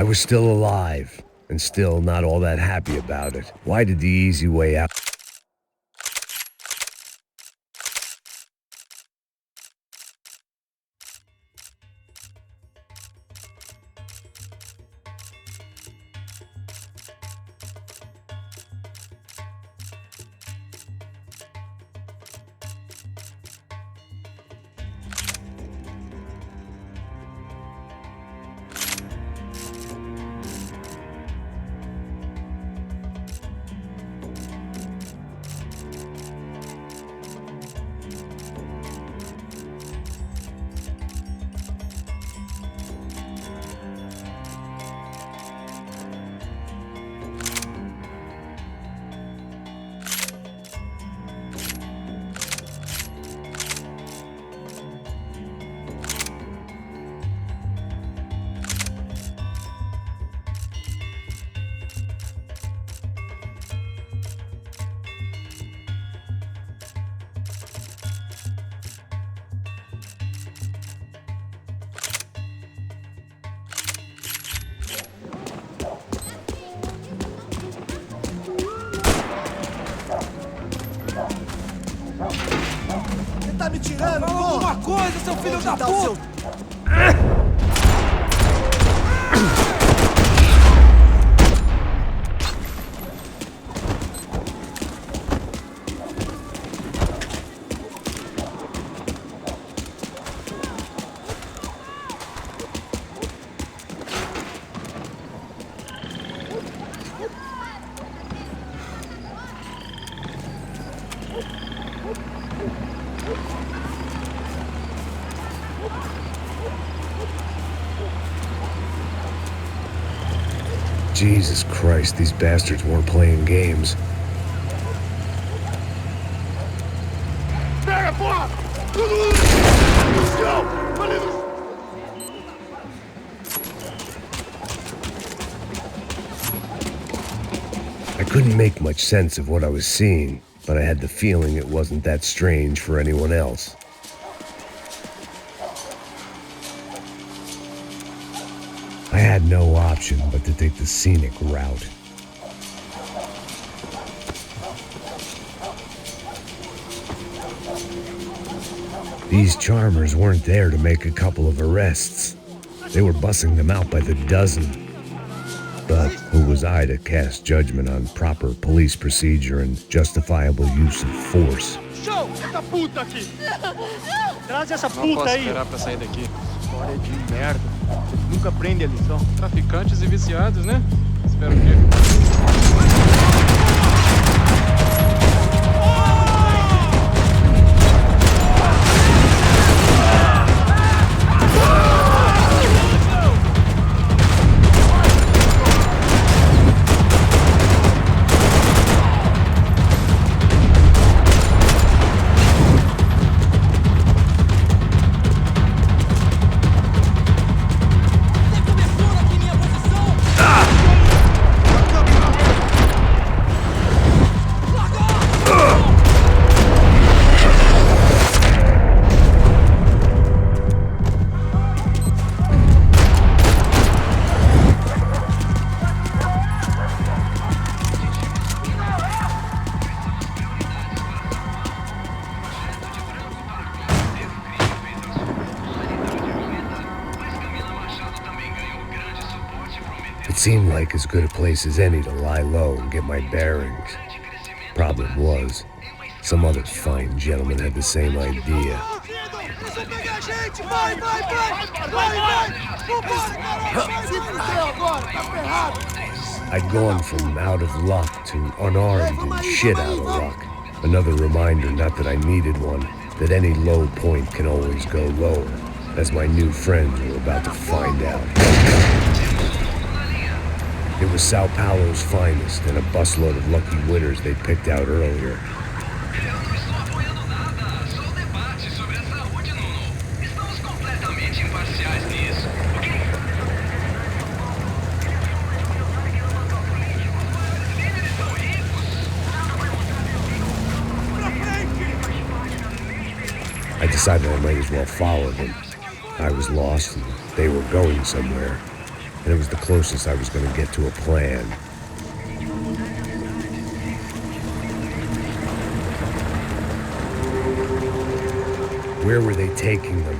was still alive, and still not all that happy about it. Why did the easy way out? Tá me tirando, Fala alguma coisa, seu filho da puta! Seu... Jesus Christ, these bastards weren't playing games. Pega, porra! Tudo no chão! Ali no... I couldn't make much sense of what I was seeing, but I had the feeling it wasn't that strange for anyone else. I had no option but to take the scenic route. These charmers weren't there to make a couple of arrests. They were bussing them out by the dozen. But who was I to cast judgment on proper police procedure and justifiable use of force? Show! Essa puta aqui! Traz essa Não puta posso aí. esperar pra sair daqui. História de merda. Nunca aprende a lição. Traficantes e viciados, né? Espero que... It seemed like as good a place as any to lie low and get my bearings. Problem was, some other fine gentleman had the same idea. I'd gone from out of luck to unarmed and shit out of luck. Another reminder, not that I needed one, that any low point can always go lower, as my new friends were about to find out. It was Sao Paulo's finest and a busload of lucky winners they picked out earlier. I decided I might as well follow them. I was lost and they were going somewhere. and it was the closest I was going to get to a plan. Where were they taking them?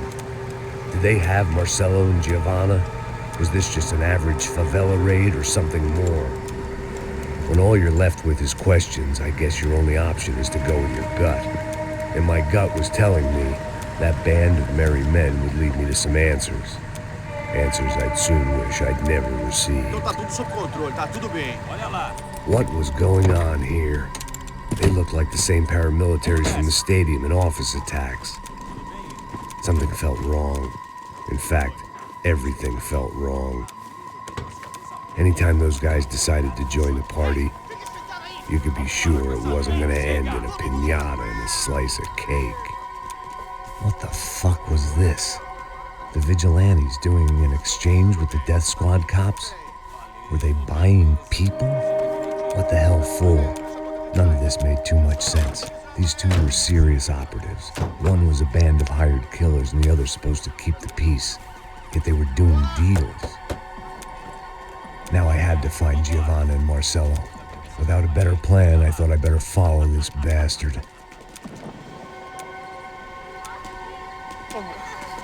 Did they have Marcelo and Giovanna? Was this just an average favela raid or something more? When all you're left with is questions, I guess your only option is to go with your gut. And my gut was telling me that band of merry men would lead me to some answers. Answers I'd soon wish I'd never received. What was going on here? They looked like the same paramilitaries from the stadium in office attacks. Something felt wrong. In fact, everything felt wrong. Anytime those guys decided to join the party, you could be sure it wasn't gonna end in a piñata and a slice of cake. What the fuck was this? The vigilantes doing an exchange with the death squad cops? Were they buying people? What the hell for? None of this made too much sense. These two were serious operatives. One was a band of hired killers and the other supposed to keep the peace. Yet they were doing deals. Now I had to find Giovanna and Marcelo. Without a better plan, I thought I'd better follow this bastard.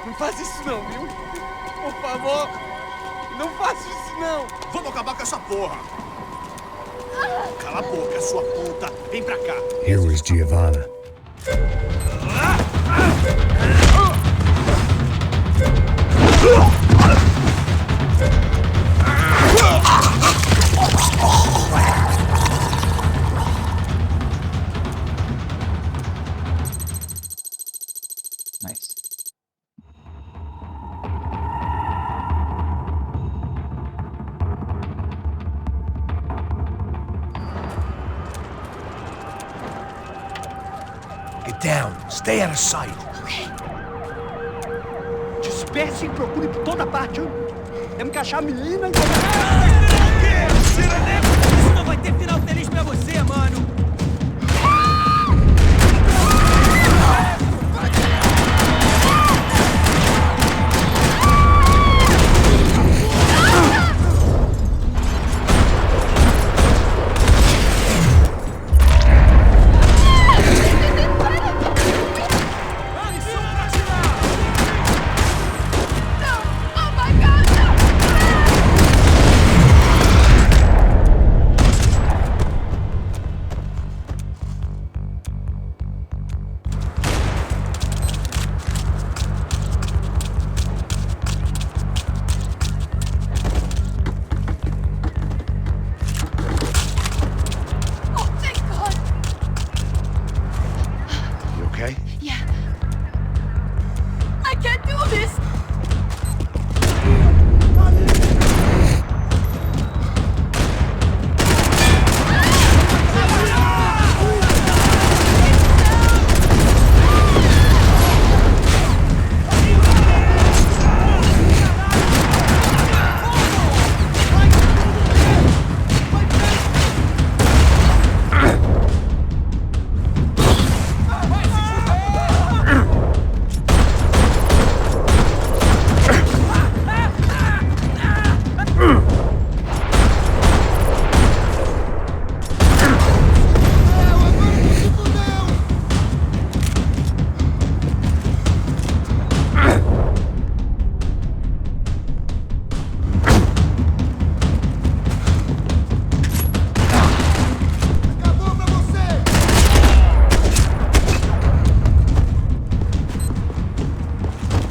Não faz isso não, viu? Por favor, não faça isso não. Vamos acabar com essa porra. Cala a boca, sua puta. Vem pra cá. Here was Giovanna. Nice. Get down. Stay out of sight. Disperse e procure por toda parte. Temos que achar a menina e... Isso não vai ter final feliz pra você, mano!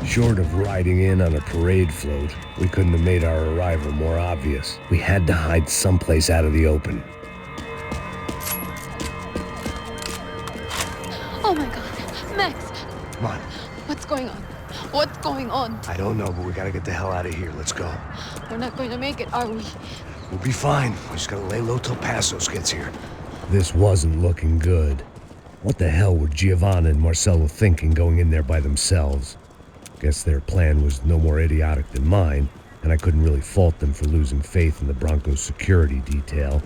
Short of riding in on a parade float, we couldn't have made our arrival more obvious. We had to hide someplace out of the open. Oh my god. Max! Come on. What's going on? What's going on? I don't know, but we gotta get the hell out of here. Let's go. We're not going to make it, are we? We'll be fine. We just gotta lay low till Passos gets here. This wasn't looking good. What the hell were Giovanna and Marcelo thinking going in there by themselves? Guess their plan was no more idiotic than mine, and I couldn't really fault them for losing faith in the Broncos security detail.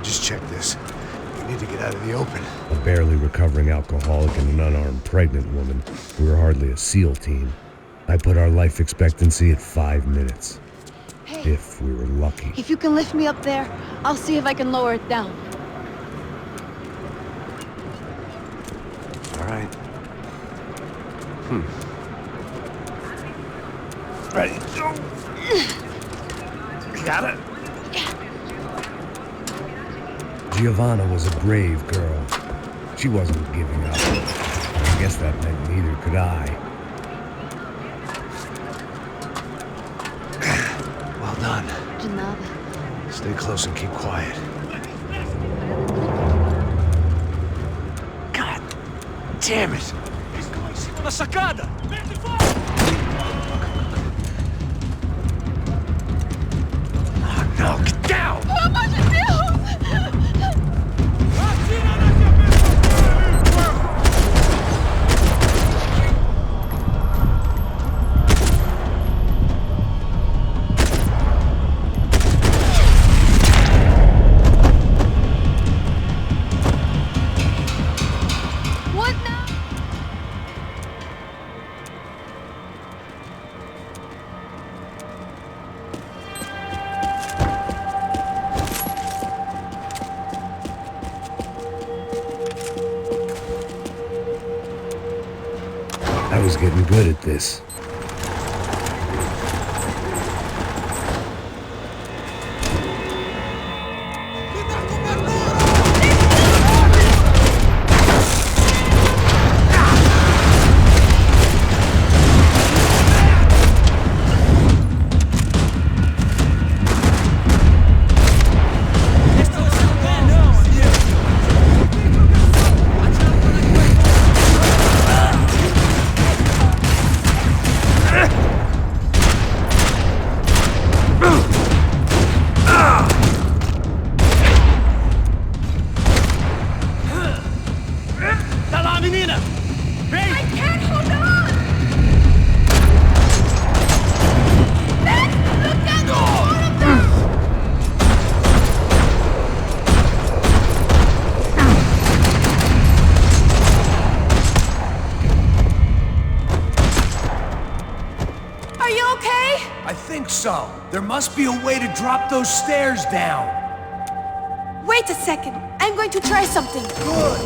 Just check this. We need to get out of the open. A barely recovering alcoholic and an unarmed pregnant woman. We were hardly a SEAL team. I put our life expectancy at 5 minutes. okay. If we were lucky. If you can lift me up there, I'll see if I can lower it down. All right. Ready? Go. Got it? Giovanna was a brave girl. She wasn't giving up. I guess that meant neither could I. Well done. De nada. Stay close and keep quiet. God damn it! Na sacada! Oh no, get down! Pelo amor de Deus! What now? I was getting good at this. Are you okay? I think so. There must be a way to drop those stairs down. Wait a second. I'm going to try something. Good.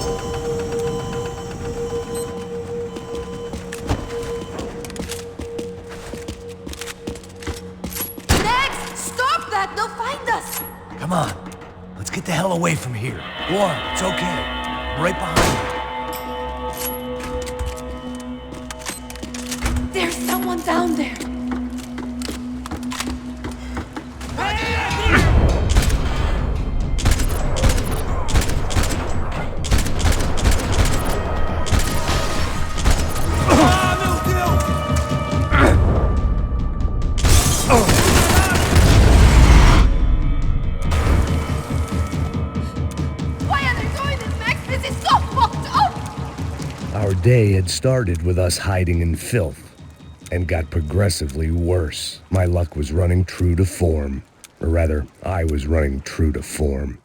Max, stop that! They'll find us! Come on. Let's get the hell away from here. Go on. It's okay. I'm right behind you. There's someone down there. Why are they doing this, Max? This is so fucked up! Our day had started with us hiding in filth and got progressively worse. My luck was running true to form. Or rather, I was running true to form.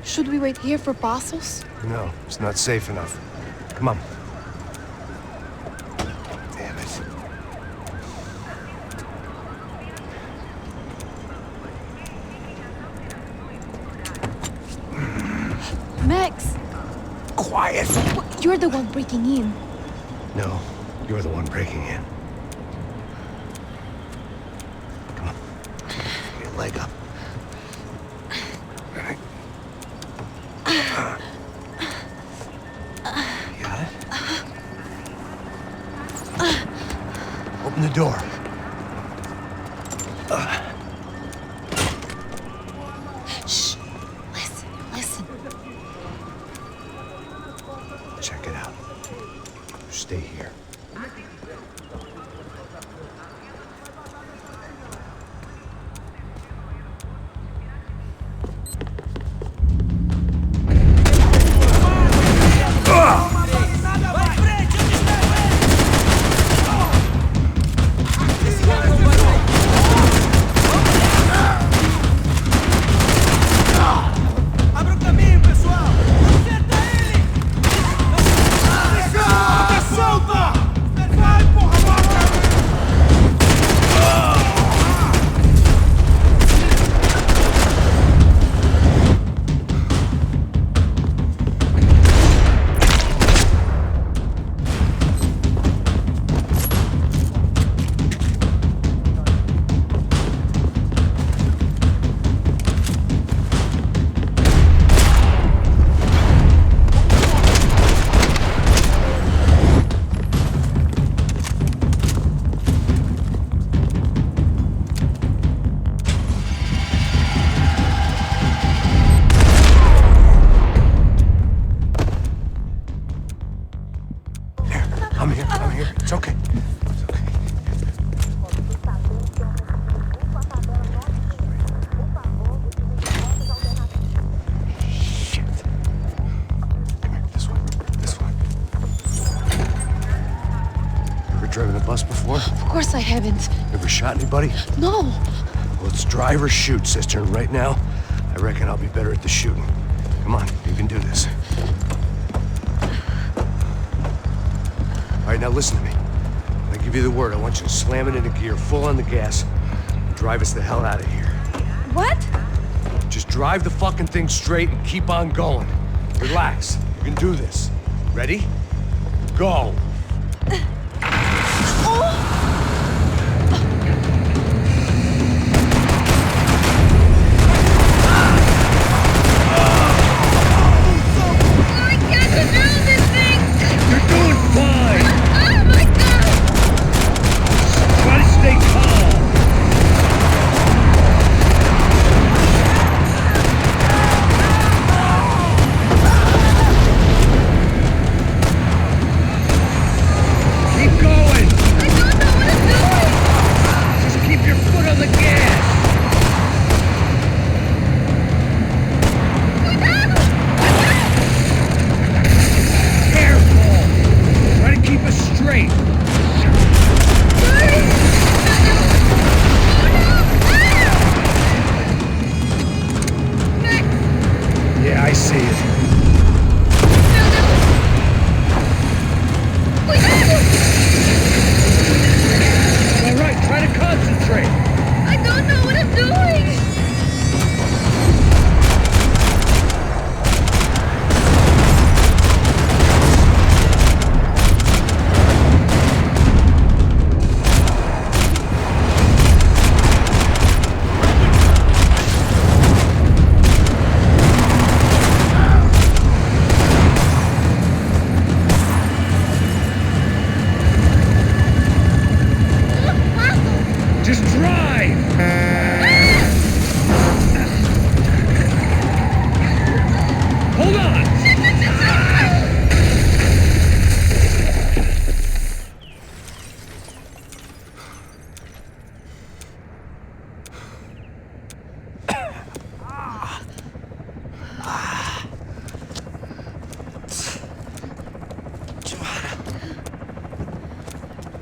Should we wait here for parcels? No, it's not safe enough. Come on. Damn it. Max! Quiet! You're the one breaking in. No, you're the one breaking in. Come on. Get your leg up. All right. You got it? Open the door. Shh! Listen, listen. Check it out. Stay here. driven a bus before? Of course I haven't. Ever shot anybody? No. Well, it's drive or shoot, sister. And right now, I reckon I'll be better at the shooting. Come on, you can do this. All right, now listen to me. When I give you the word, I want you to slam it into gear, full on the gas, and drive us the hell out of here. What? Just drive the fucking thing straight and keep on going. Relax. You can do this. Ready? Go.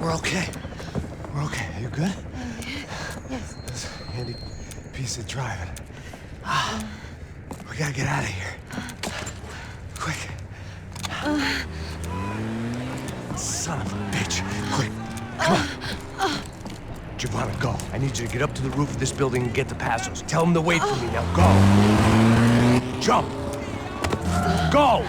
We're okay. We're okay. Are you good? Yes. That's a handy piece of driving. We gotta get out of here. Quick. Son of a bitch. Quick. Come on. Giovanna, go. I need you to get up to the roof of this building and get the Passos. Tell them to wait for me now. Go. Jump. Go.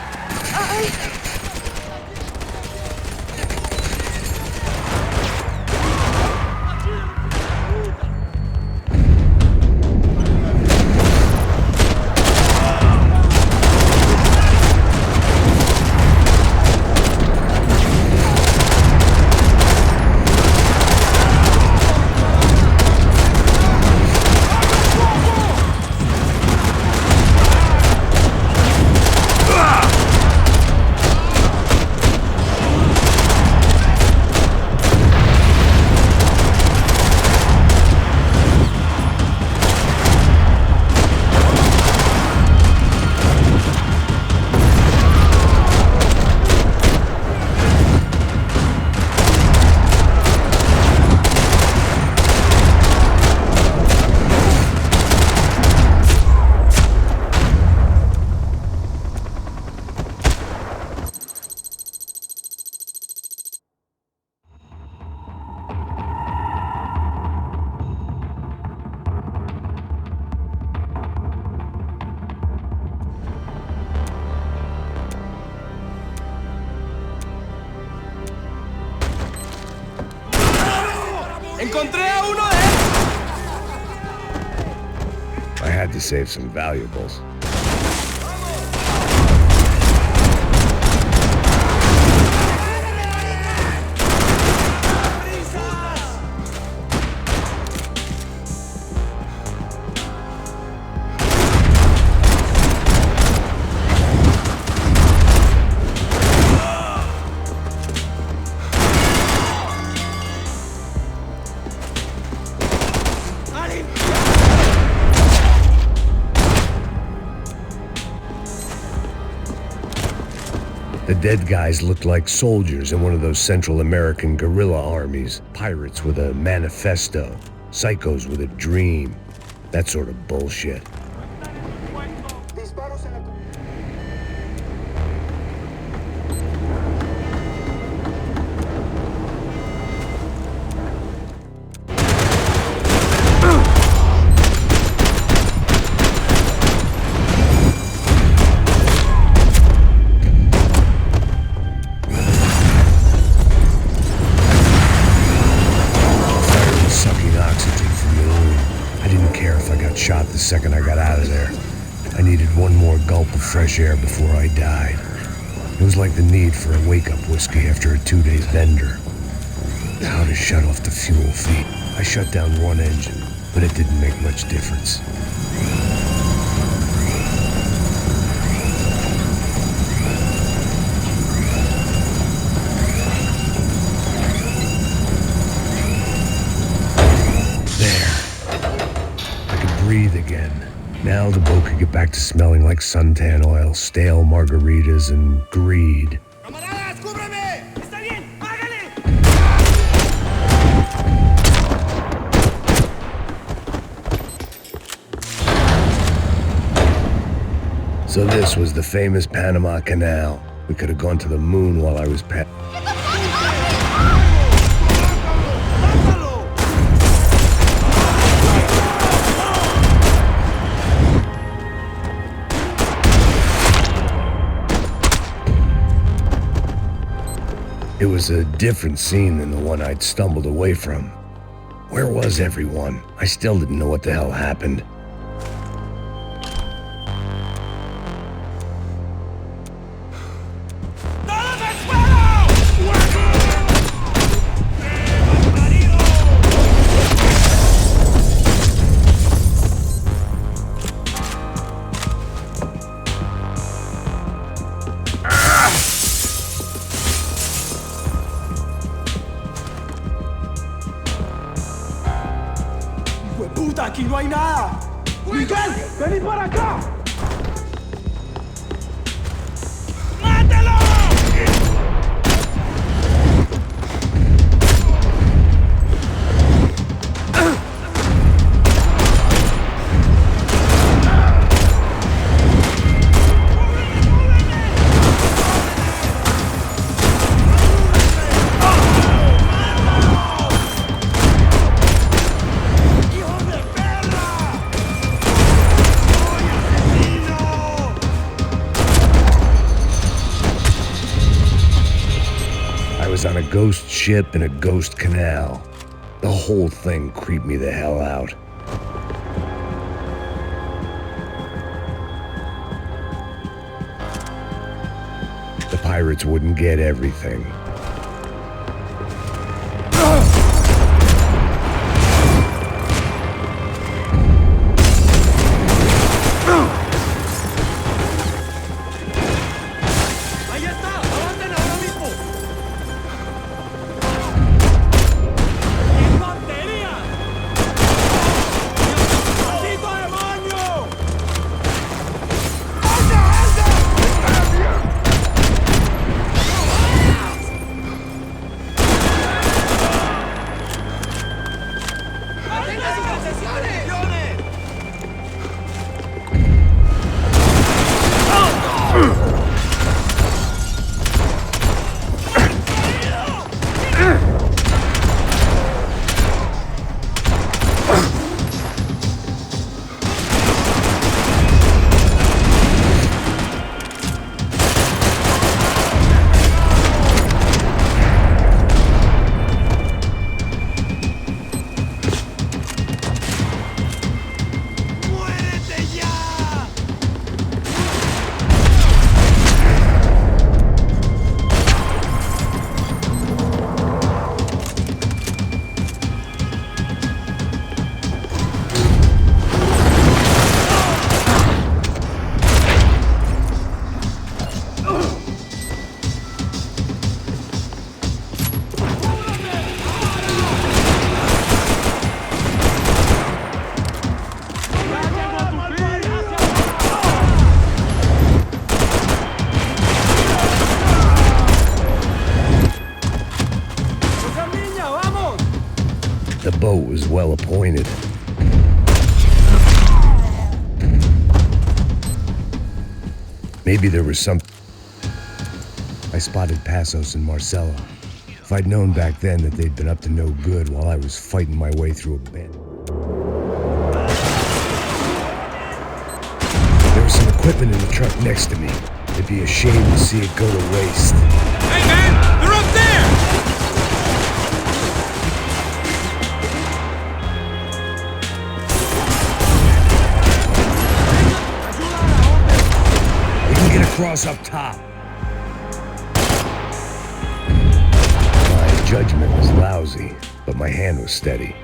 Encontré a uno de ellos. I had to save some valuables. dead guys looked like soldiers in one of those Central American guerrilla armies. Pirates with a manifesto. Psychos with a dream. That sort of bullshit. Shot the second I got out of there. I needed one more gulp of fresh air before I died. It was like the need for a wake-up whiskey after a 2-day bender. How to shut off the fuel feed. I shut down one engine, but it didn't make much difference. Breathe again. Now the boat could get back to smelling like suntan oil, stale margaritas, and greed. So this was the famous Panama Canal. We could have gone to the moon while I was It was a different scene than the one I'd stumbled away from. Where was everyone? I still didn't know what the hell happened. ¡Puta, aquí no hay nada! ¡Miguel, vení para acá! ¡Mátalo! On a ghost ship in a ghost canal. The whole thing creeped me the hell out. The pirates wouldn't get everything. The boat was well appointed. Maybe there was some... I spotted Passos and Marcelo. If I'd known back then that they'd been up to no good while I was fighting my way through a bend. There was some equipment in the truck next to me. It'd be a shame to see it go to waste. Hey man, they're up there! We can get across up top. My judgment was lousy, but my hand was steady.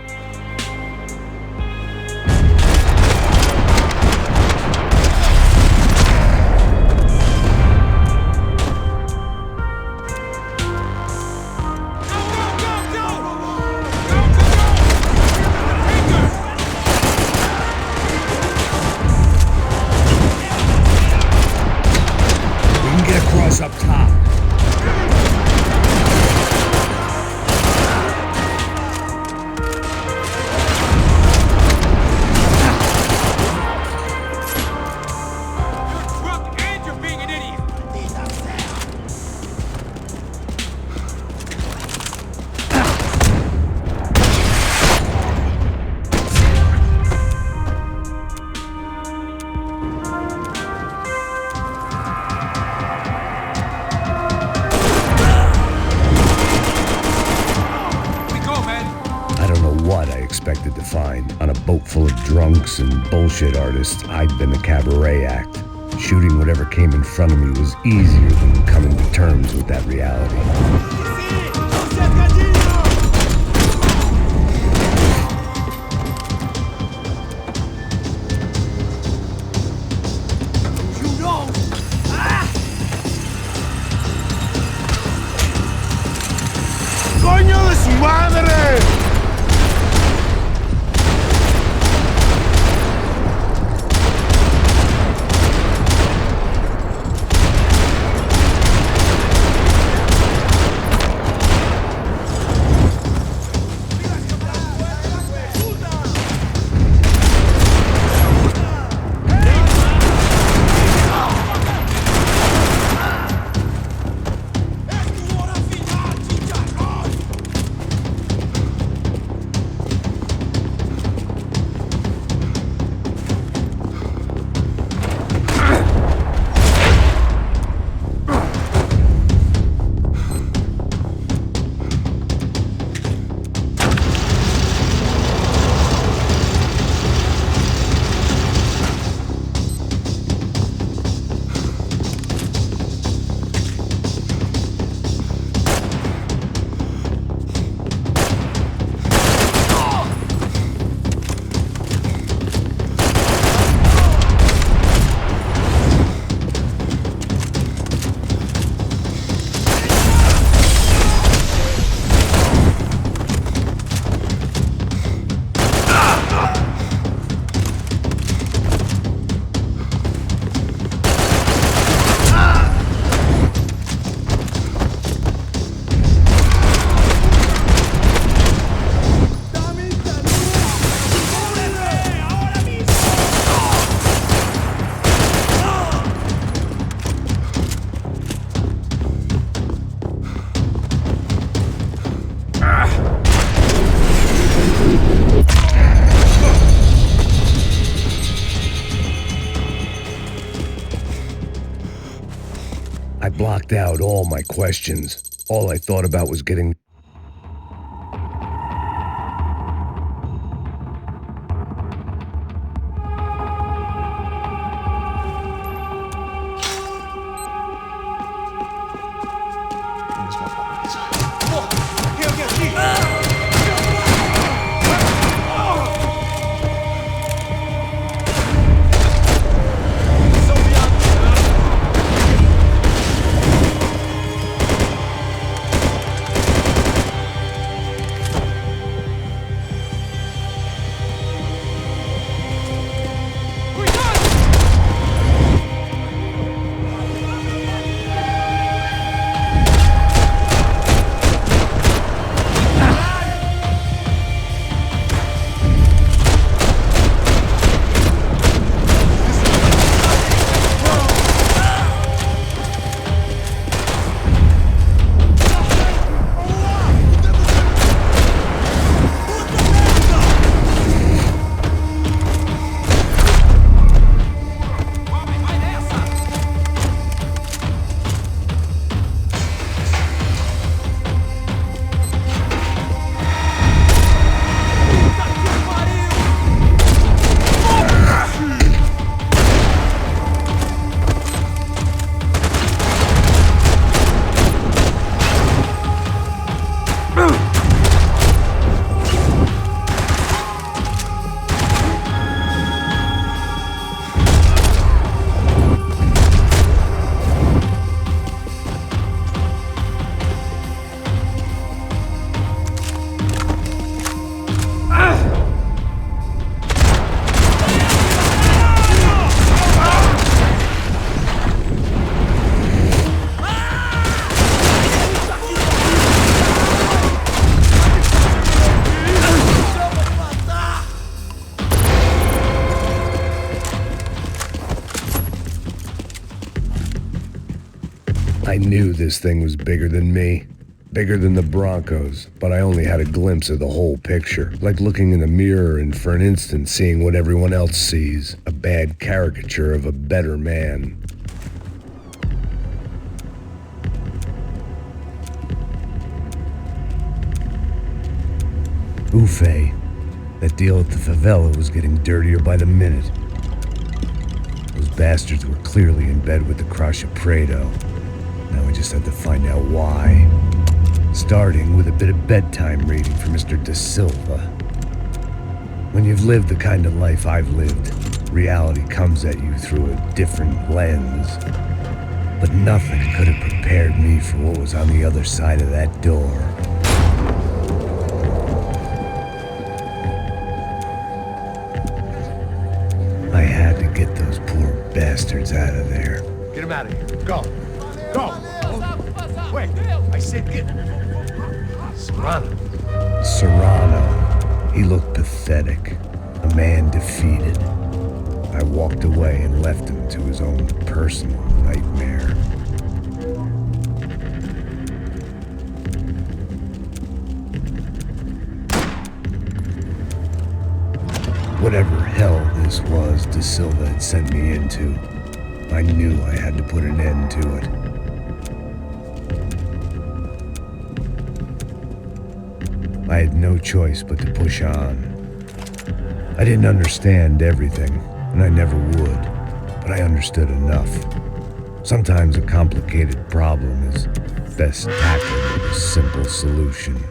Up top. You're drunk and you're being an idiot! Expected to find. On a boat full of drunks and bullshit artists, I'd been a cabaret act. Shooting whatever came in front of me was easier than coming to terms with that reality. You know! ¡Coño de su madre! I blocked out all my questions. All I thought about was getting... knew this thing was bigger than me. Bigger than the Broncos, but I only had a glimpse of the whole picture. Like looking in a mirror and for an instant seeing what everyone else sees. A bad caricature of a better man. Ufe. That deal at the favela was getting dirtier by the minute. Those bastards were clearly in bed with the Crusher Prado. Now I just had to find out why. Starting with a bit of bedtime reading for Mr. Da Silva. When you've lived the kind of life I've lived, reality comes at you through a different lens. But nothing could have prepared me for what was on the other side of that door. I had to get those poor bastards out of there. Get him out of here. Go. Go. Wait. I said get... Serrano. He looked pathetic. A man defeated. I walked away and left him to his own personal nightmare. Whatever hell this was Da Silva had sent me into, I knew I had to put an end to it. I had no choice but to push on. I didn't understand everything, and I never would, but I understood enough. Sometimes a complicated problem is best tackled with a simple solution.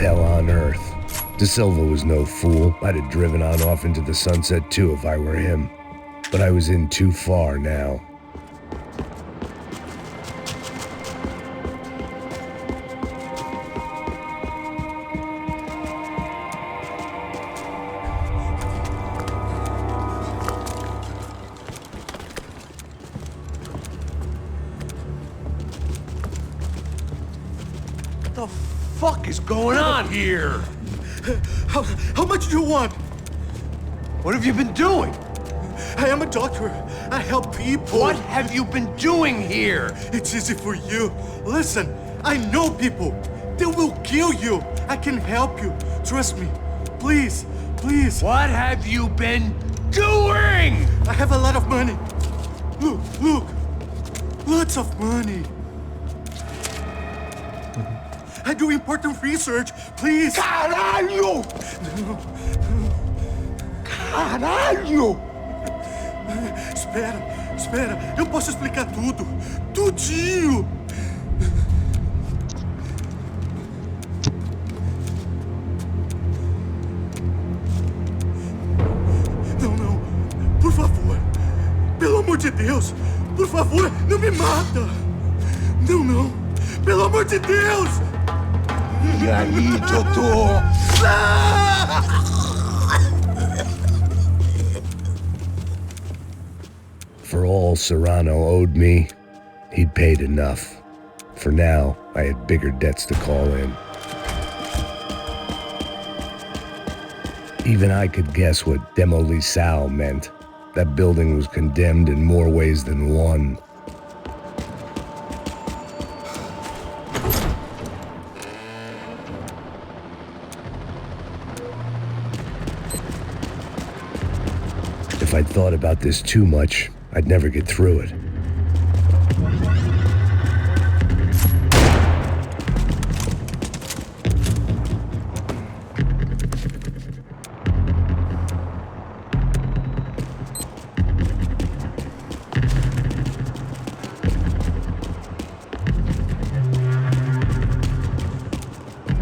Hell on earth. Da Silva was no fool. I'd have driven on off into the sunset too if I were him. But I was in too far now. What the fuck is going on here? How much do you want? What have you been doing? I am a doctor. I help people. What have you been doing here? It's easy for you. Listen, I know people. They will kill you. I can help you. Trust me. Please, please. What have you been doing? I have a lot of money. Look, look. Lots of money. I do important research. Please. Caralho! Caralho! Espera. Espera, eu posso explicar tudo. Tudinho. Não. Por favor. Pelo amor de Deus. Por favor, não me mata. Não. Pelo amor de Deus. E aí, doutor? For all Serrano owed me, he'd paid enough. For now, I had bigger debts to call in. Even I could guess what demolissao meant. That building was condemned in more ways than one. If I'd thought about this too much, I'd never get through it.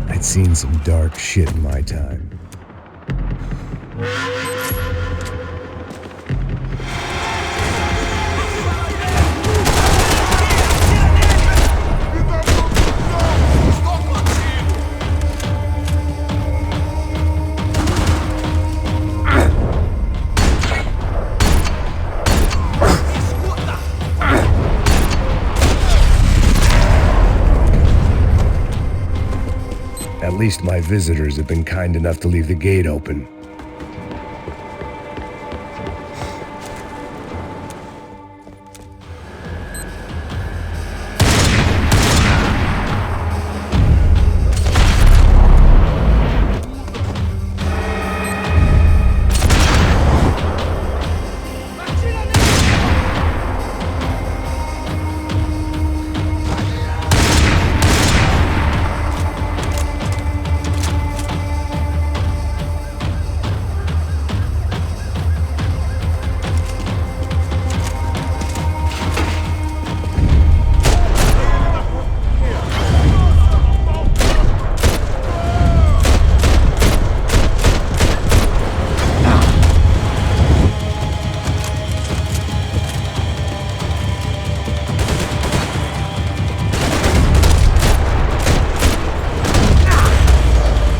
I'd seen some dark shit in my time. At least my visitors have been kind enough to leave the gate open.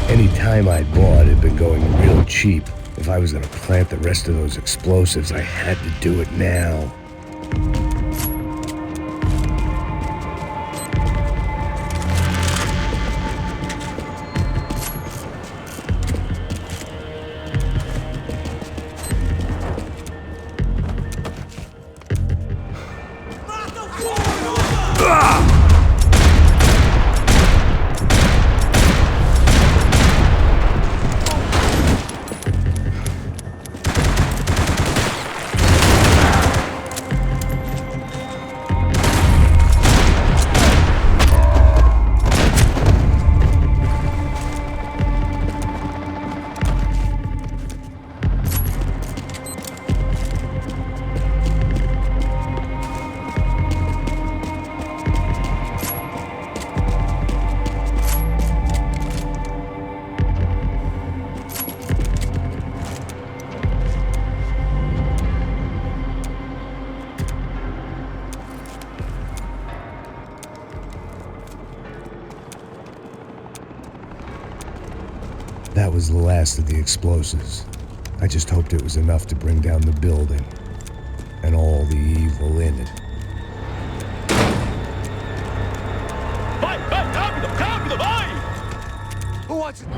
Any time I'd bought had been going real cheap. If I was gonna plant the rest of those explosives, I had to do it now. That was the last of the explosives. I just hoped it was enough to bring down the building and all the evil in it. Vai, rápido, rápido, vai! Who wants it?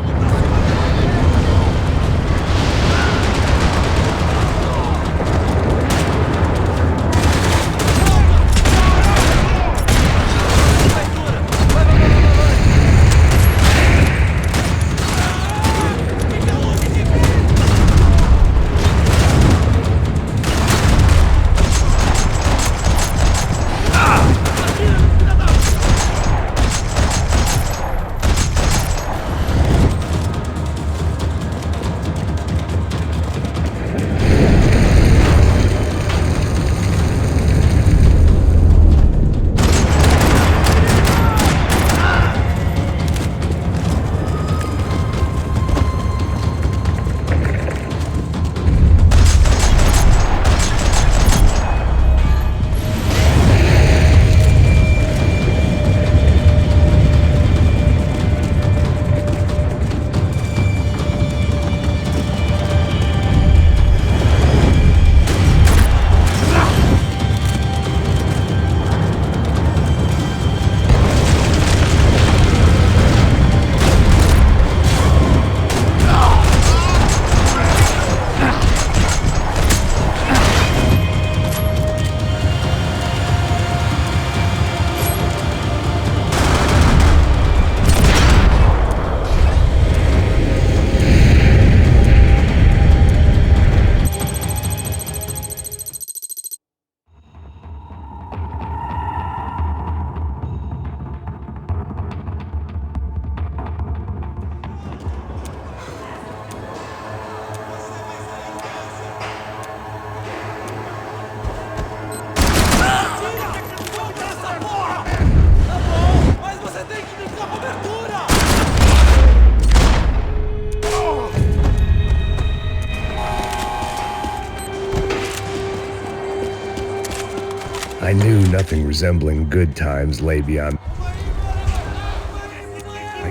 I knew nothing resembling good times lay beyond. I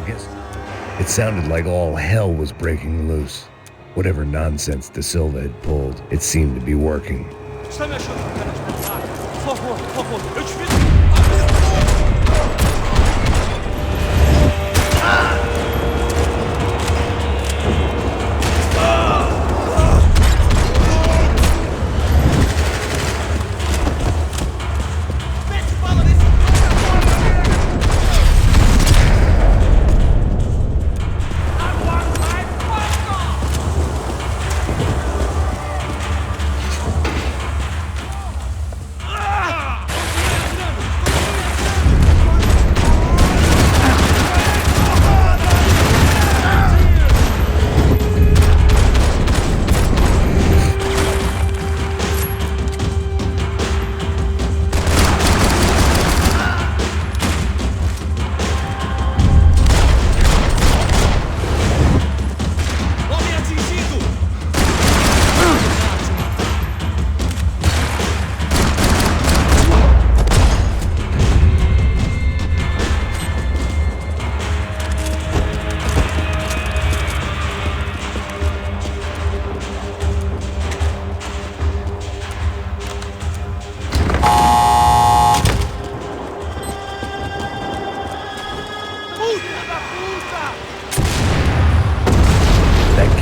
guess it sounded like all hell was breaking loose. Whatever nonsense De Silva had pulled, it seemed to be working. Está me achando, cara? Por favor, eu te vi.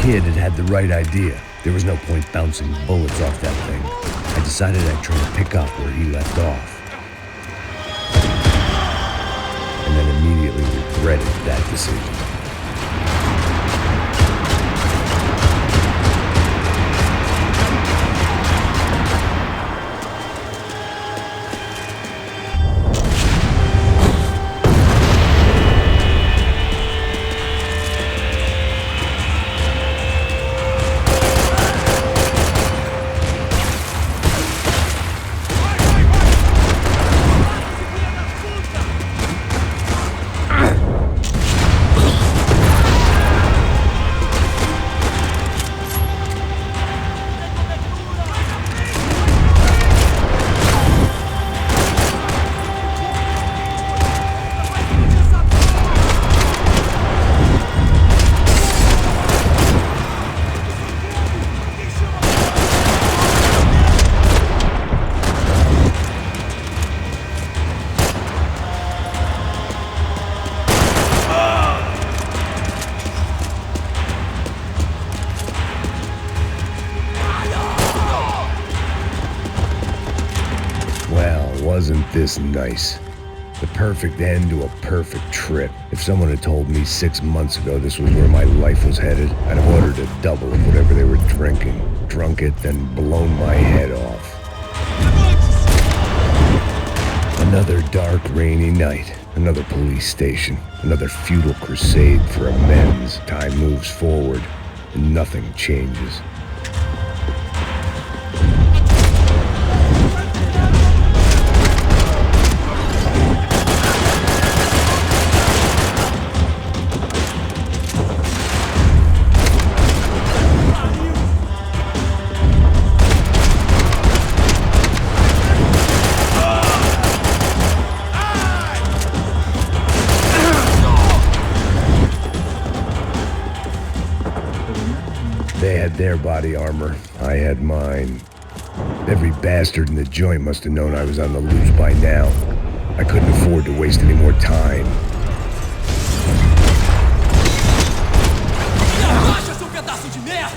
Kid had the right idea. There was no point bouncing bullets off that thing. I decided I'd try to pick up where he left off. And then immediately regretted that decision. Wasn't this nice? The perfect end to a perfect trip. If someone had told me 6 months ago this was where my life was headed, I'd have ordered a double of whatever they were drinking, drunk it, then blown my head off. Another dark, rainy night. Another police station. Another futile crusade for amends. Time moves forward, and nothing changes. They had their body armor, I had mine. Every bastard in the joint must have known I was on the loose by now. I couldn't afford to waste any more time. Abaixa, seu pedaço de merda!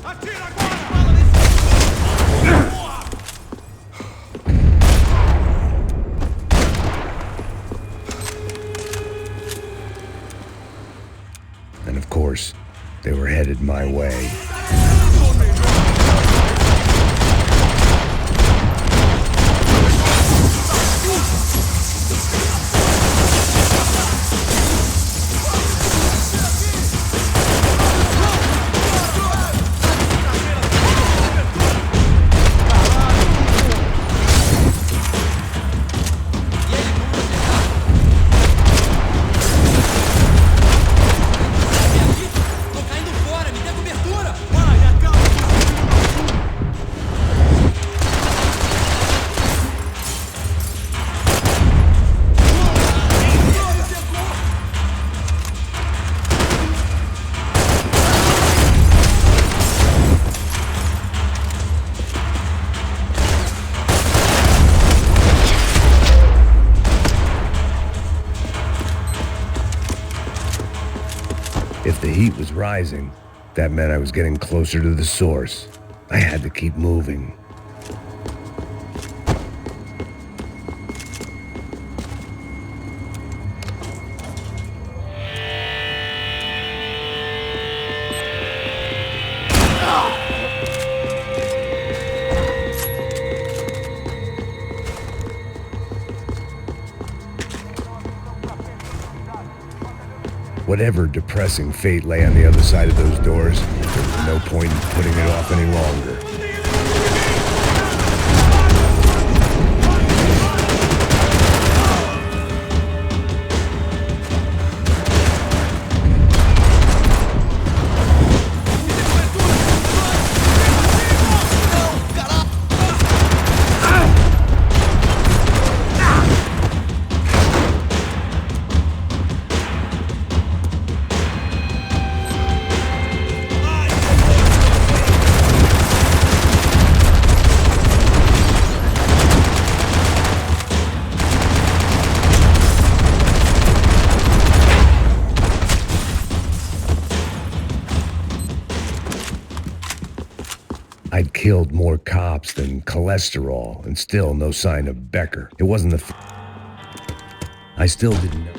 Atira agora! And of course, they were headed my way. Tô caindo fora, me dê cobertura! heat was rising. That meant I was getting closer to the source. I had to keep moving. Whatever depressing fate lay on the other side of those doors, there was no point in putting it off any longer. I'd killed more cops than cholesterol, and still no sign of Becker. It wasn't the I still didn't know.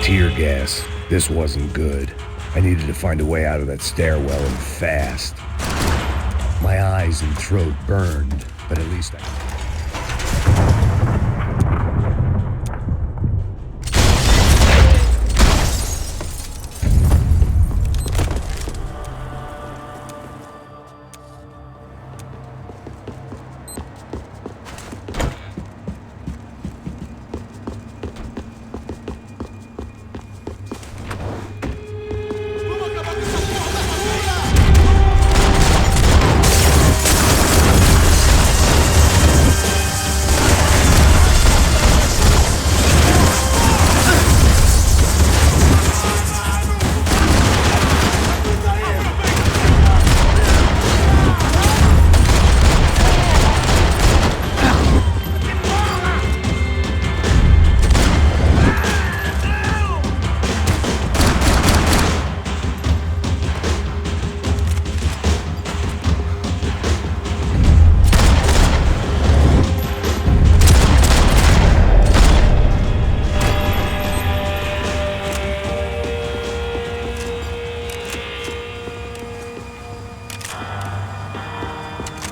Tear gas. This wasn't good. I needed to find a way out of that stairwell and fast. My eyes and throat burned, but at least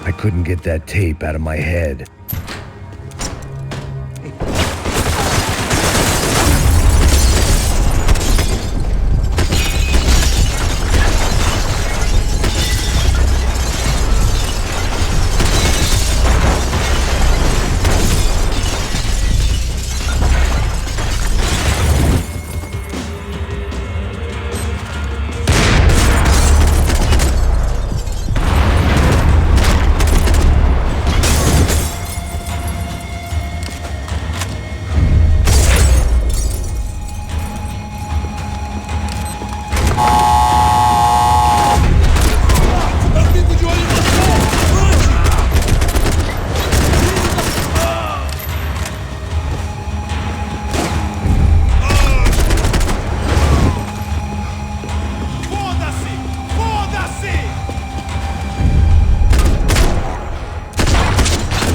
I couldn't get that tape out of my head.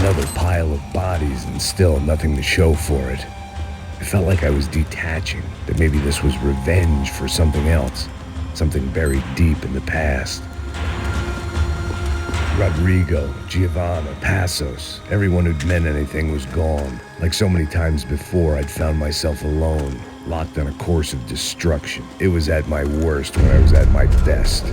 Another pile of bodies and still nothing to show for it. I felt like I was detaching, that maybe this was revenge for something else, something buried deep in the past. Rodrigo, Giovanna, Passos, everyone who'd meant anything was gone. Like so many times before, I'd found myself alone, locked on a course of destruction. It was at my worst when I was at my best.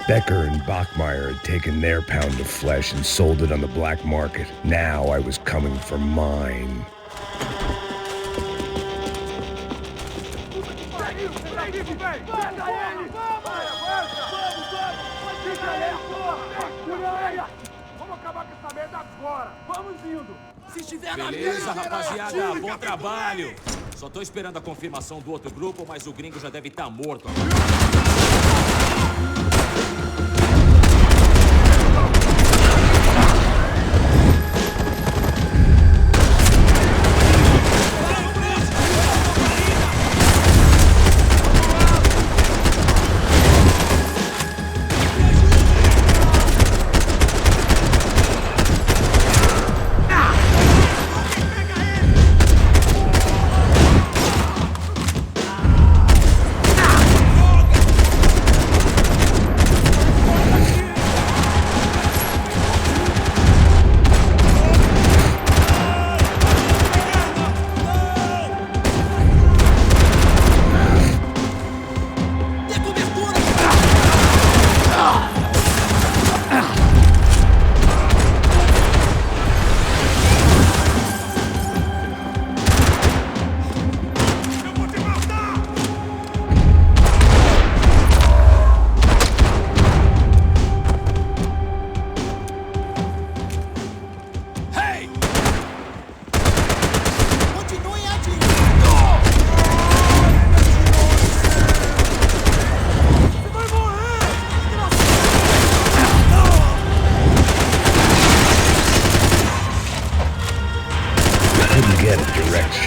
Becker and Bachmeyer had taken their pound of flesh and sold it on the black market. Now I was coming for mine. Beleza, rapaziada, bom trabalho. Só tô esperando a confirmação do outro grupo, mas o gringo já deve estar morto agora.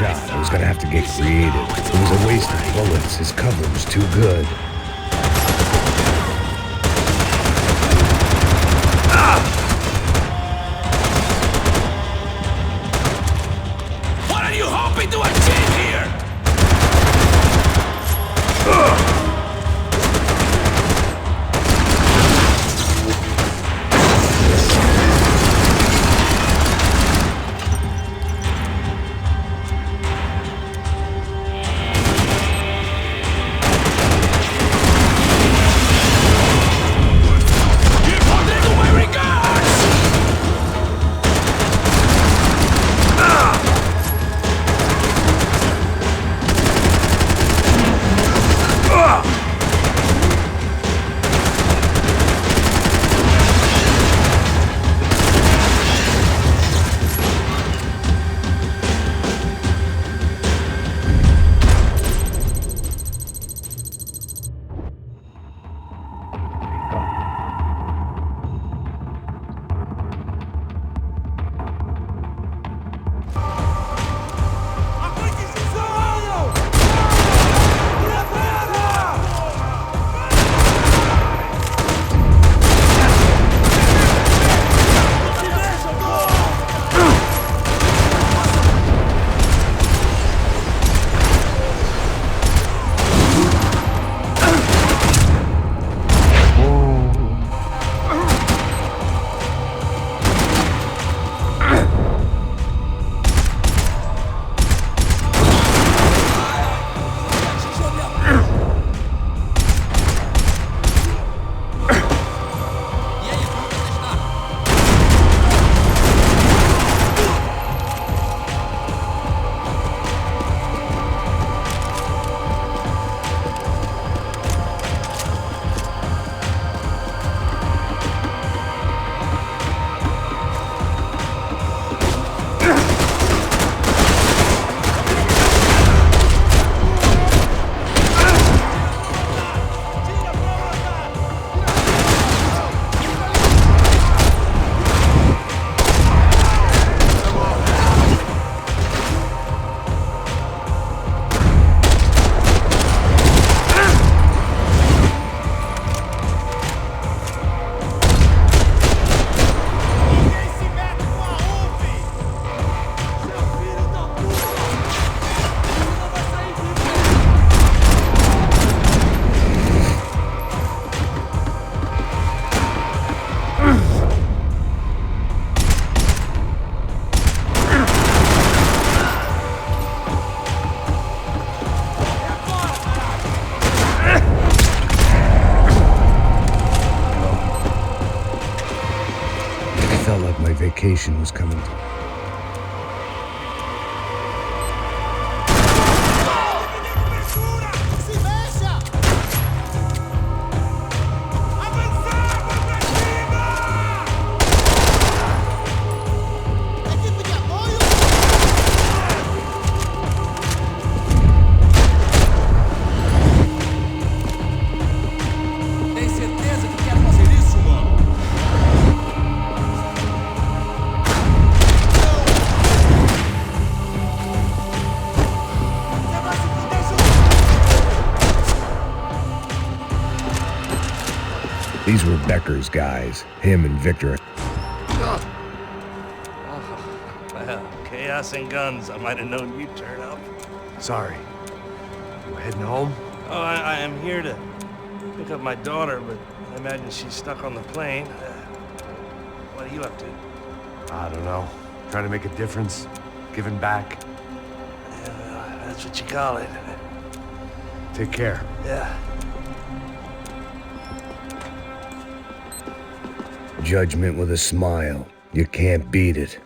I was gonna have to get creative. It was a waste of bullets. His cover was too good. What are you hoping to achieve here? felt like my vacation was coming to. Tem certeza que quer fazer isso, mano? These were Becker's guys, him and Victor. Well, chaos and guns. I might have known you'd turn up. Sorry. You heading home? Oh, I am here to pick up my daughter, but I imagine she's stuck on the plane. What are you up to? I don't know. Trying to make a difference. Giving back. Yeah, well, that's what you call it. Take care. Yeah. Judgment with a smile. You can't beat it.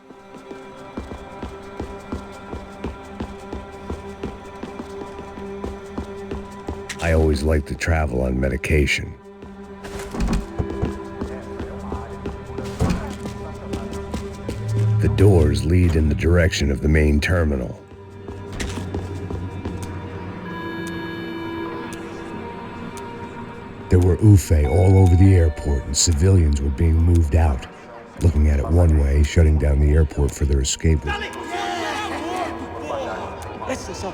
I always like to travel on medication. The doors lead in the direction of the main terminal. There were UFE all over the airport, and civilians were being moved out. Looking at it one way, shutting down the airport for their escape. Presta atenção.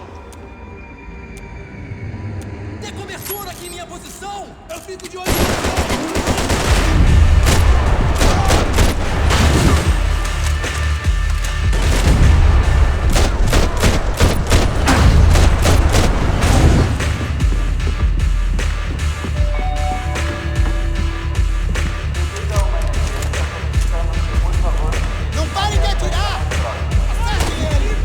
Tem cobertura aqui em minha posição! Eu fico de olho! Não pare de atirar! Acerte ele!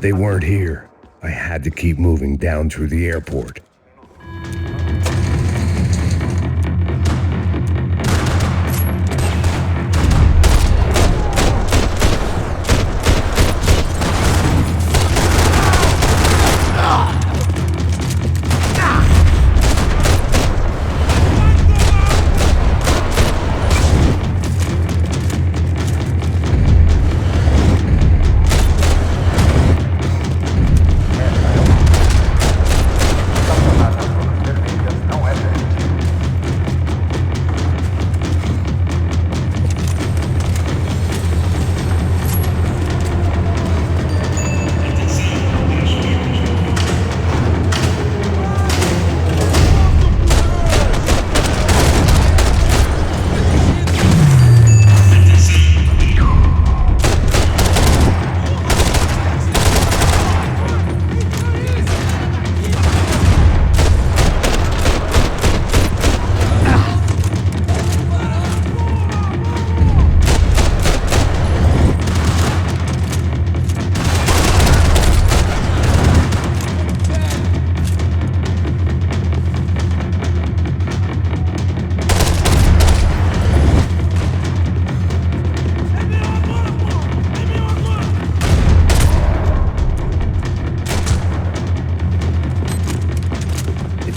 They weren't here. I had to keep moving down through the airport.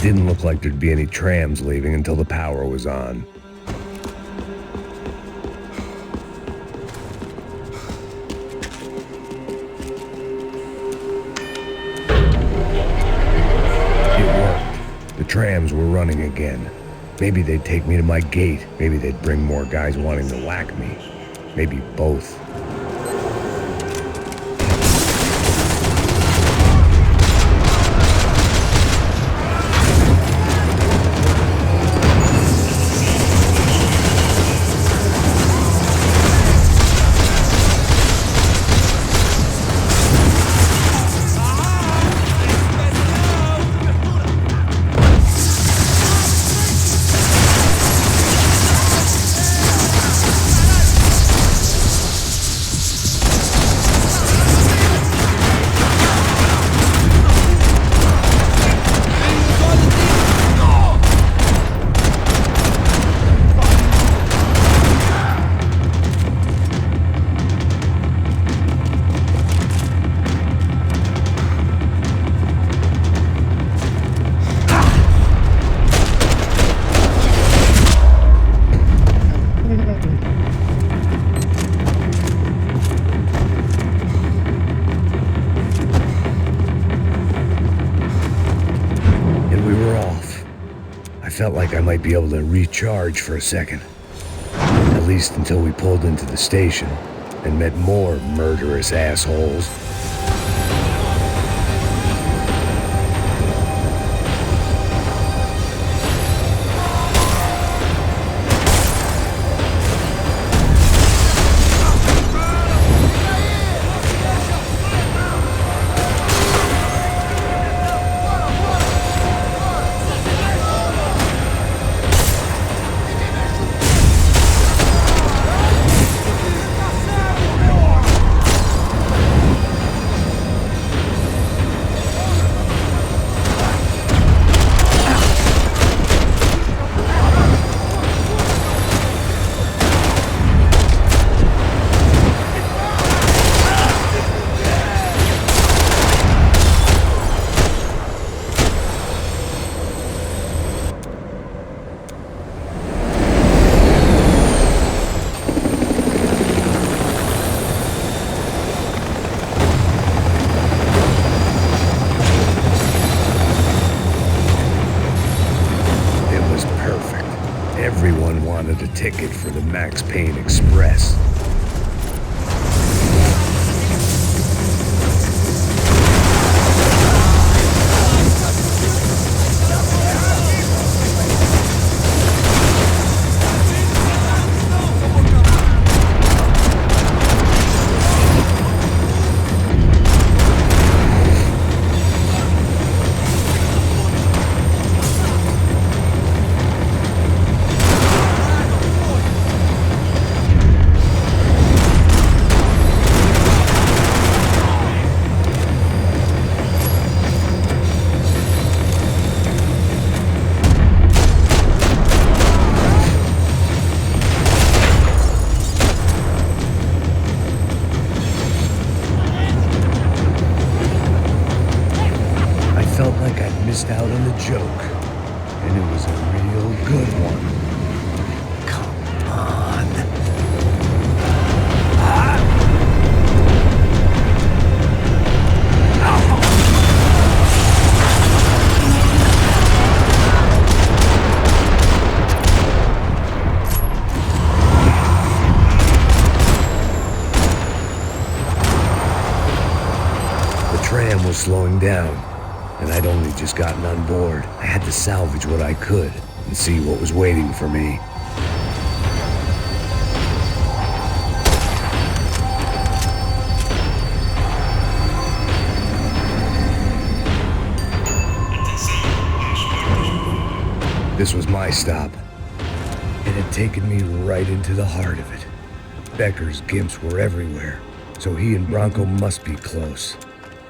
Didn't look like there'd be any trams leaving until the power was on. It worked. The trams were running again. Maybe they'd take me to my gate. Maybe they'd bring more guys wanting to whack me. Maybe both. Felt like I might be able to recharge for a second. At least until we pulled into the station and met more murderous assholes. Everyone wanted a ticket for the Max Payne Express. missed out on the joke. And it was a real good one. Come on. The tram was slowing down, and I'd only just gotten on board. I had to salvage what I could and see what was waiting for me. This was my stop. It had taken me right into the heart of it. Becker's gimps were everywhere, so he and Bronco must be close.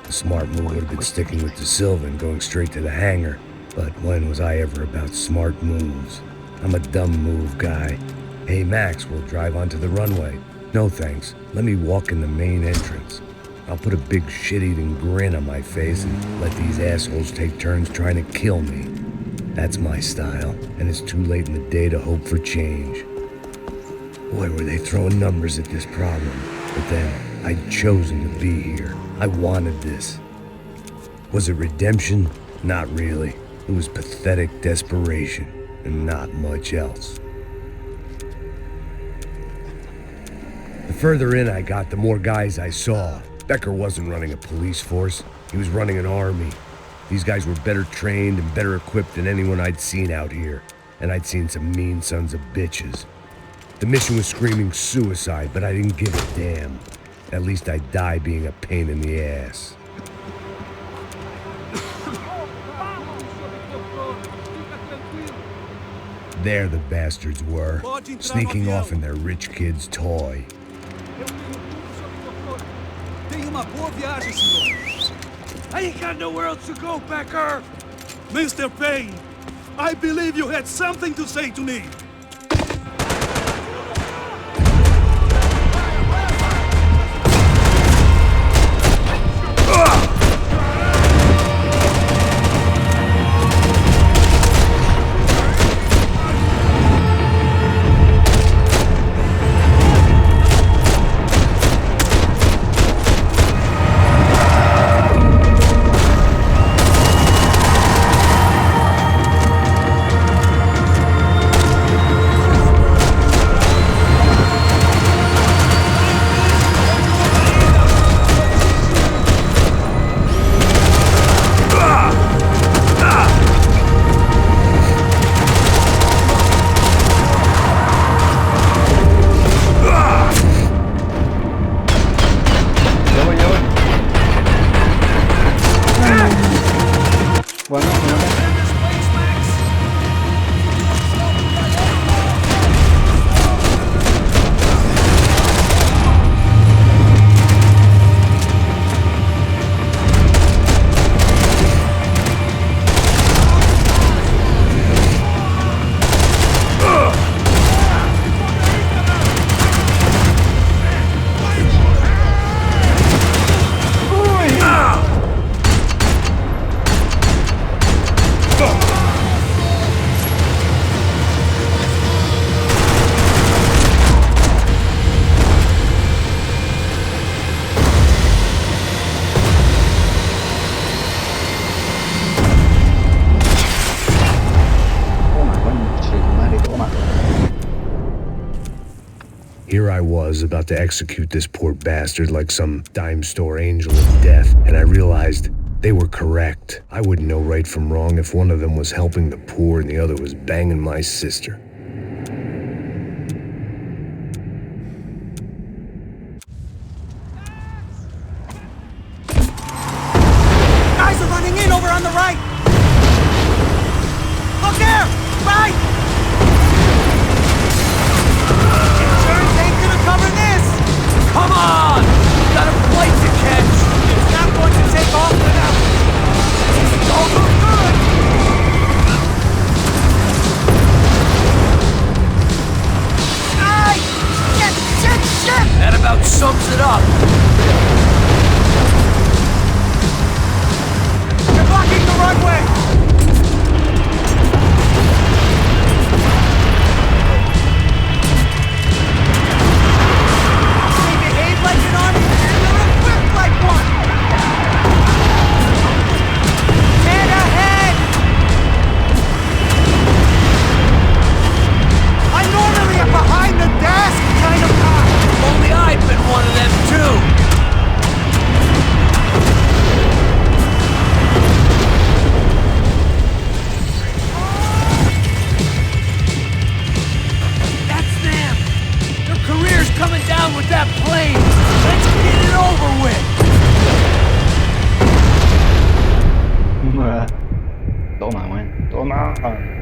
The smart move would have been sticking with De Silva and going straight to the hangar, but when was I ever about smart moves? I'm a dumb move guy. Hey Max, we'll drive onto the runway. No thanks, let me walk in the main entrance. I'll put a big shit-eating grin on my face and let these assholes take turns trying to kill me. That's my style, and it's too late in the day to hope for change. Boy, were they throwing numbers at this problem. But then, I'd chosen to be here. I wanted this. Was it redemption? Not really. It was pathetic desperation, and not much else. The further in I got, the more guys I saw. Becker wasn't running a police force. He was running an army. These guys were better trained and better equipped than anyone I'd seen out here. And I'd seen some mean sons of bitches. The mission was screaming suicide, but I didn't give a damn. At least I'd die being a pain in the ass. There the bastards were, sneaking off in their rich kid's toy. I ain't got nowhere else to go, Becker! Mr. Payne, I believe you had something to say to me. Here I was, about to execute this poor bastard like some dime store angel of death, and I realized they were correct. I wouldn't know right from wrong if one of them was helping the poor and the other was banging my sister. Guys are running in over on the right! Look there! Right! Insurance ain't gonna cover this! Come on! We got a flight to catch! It's not going to take off without... Don't look good! falando.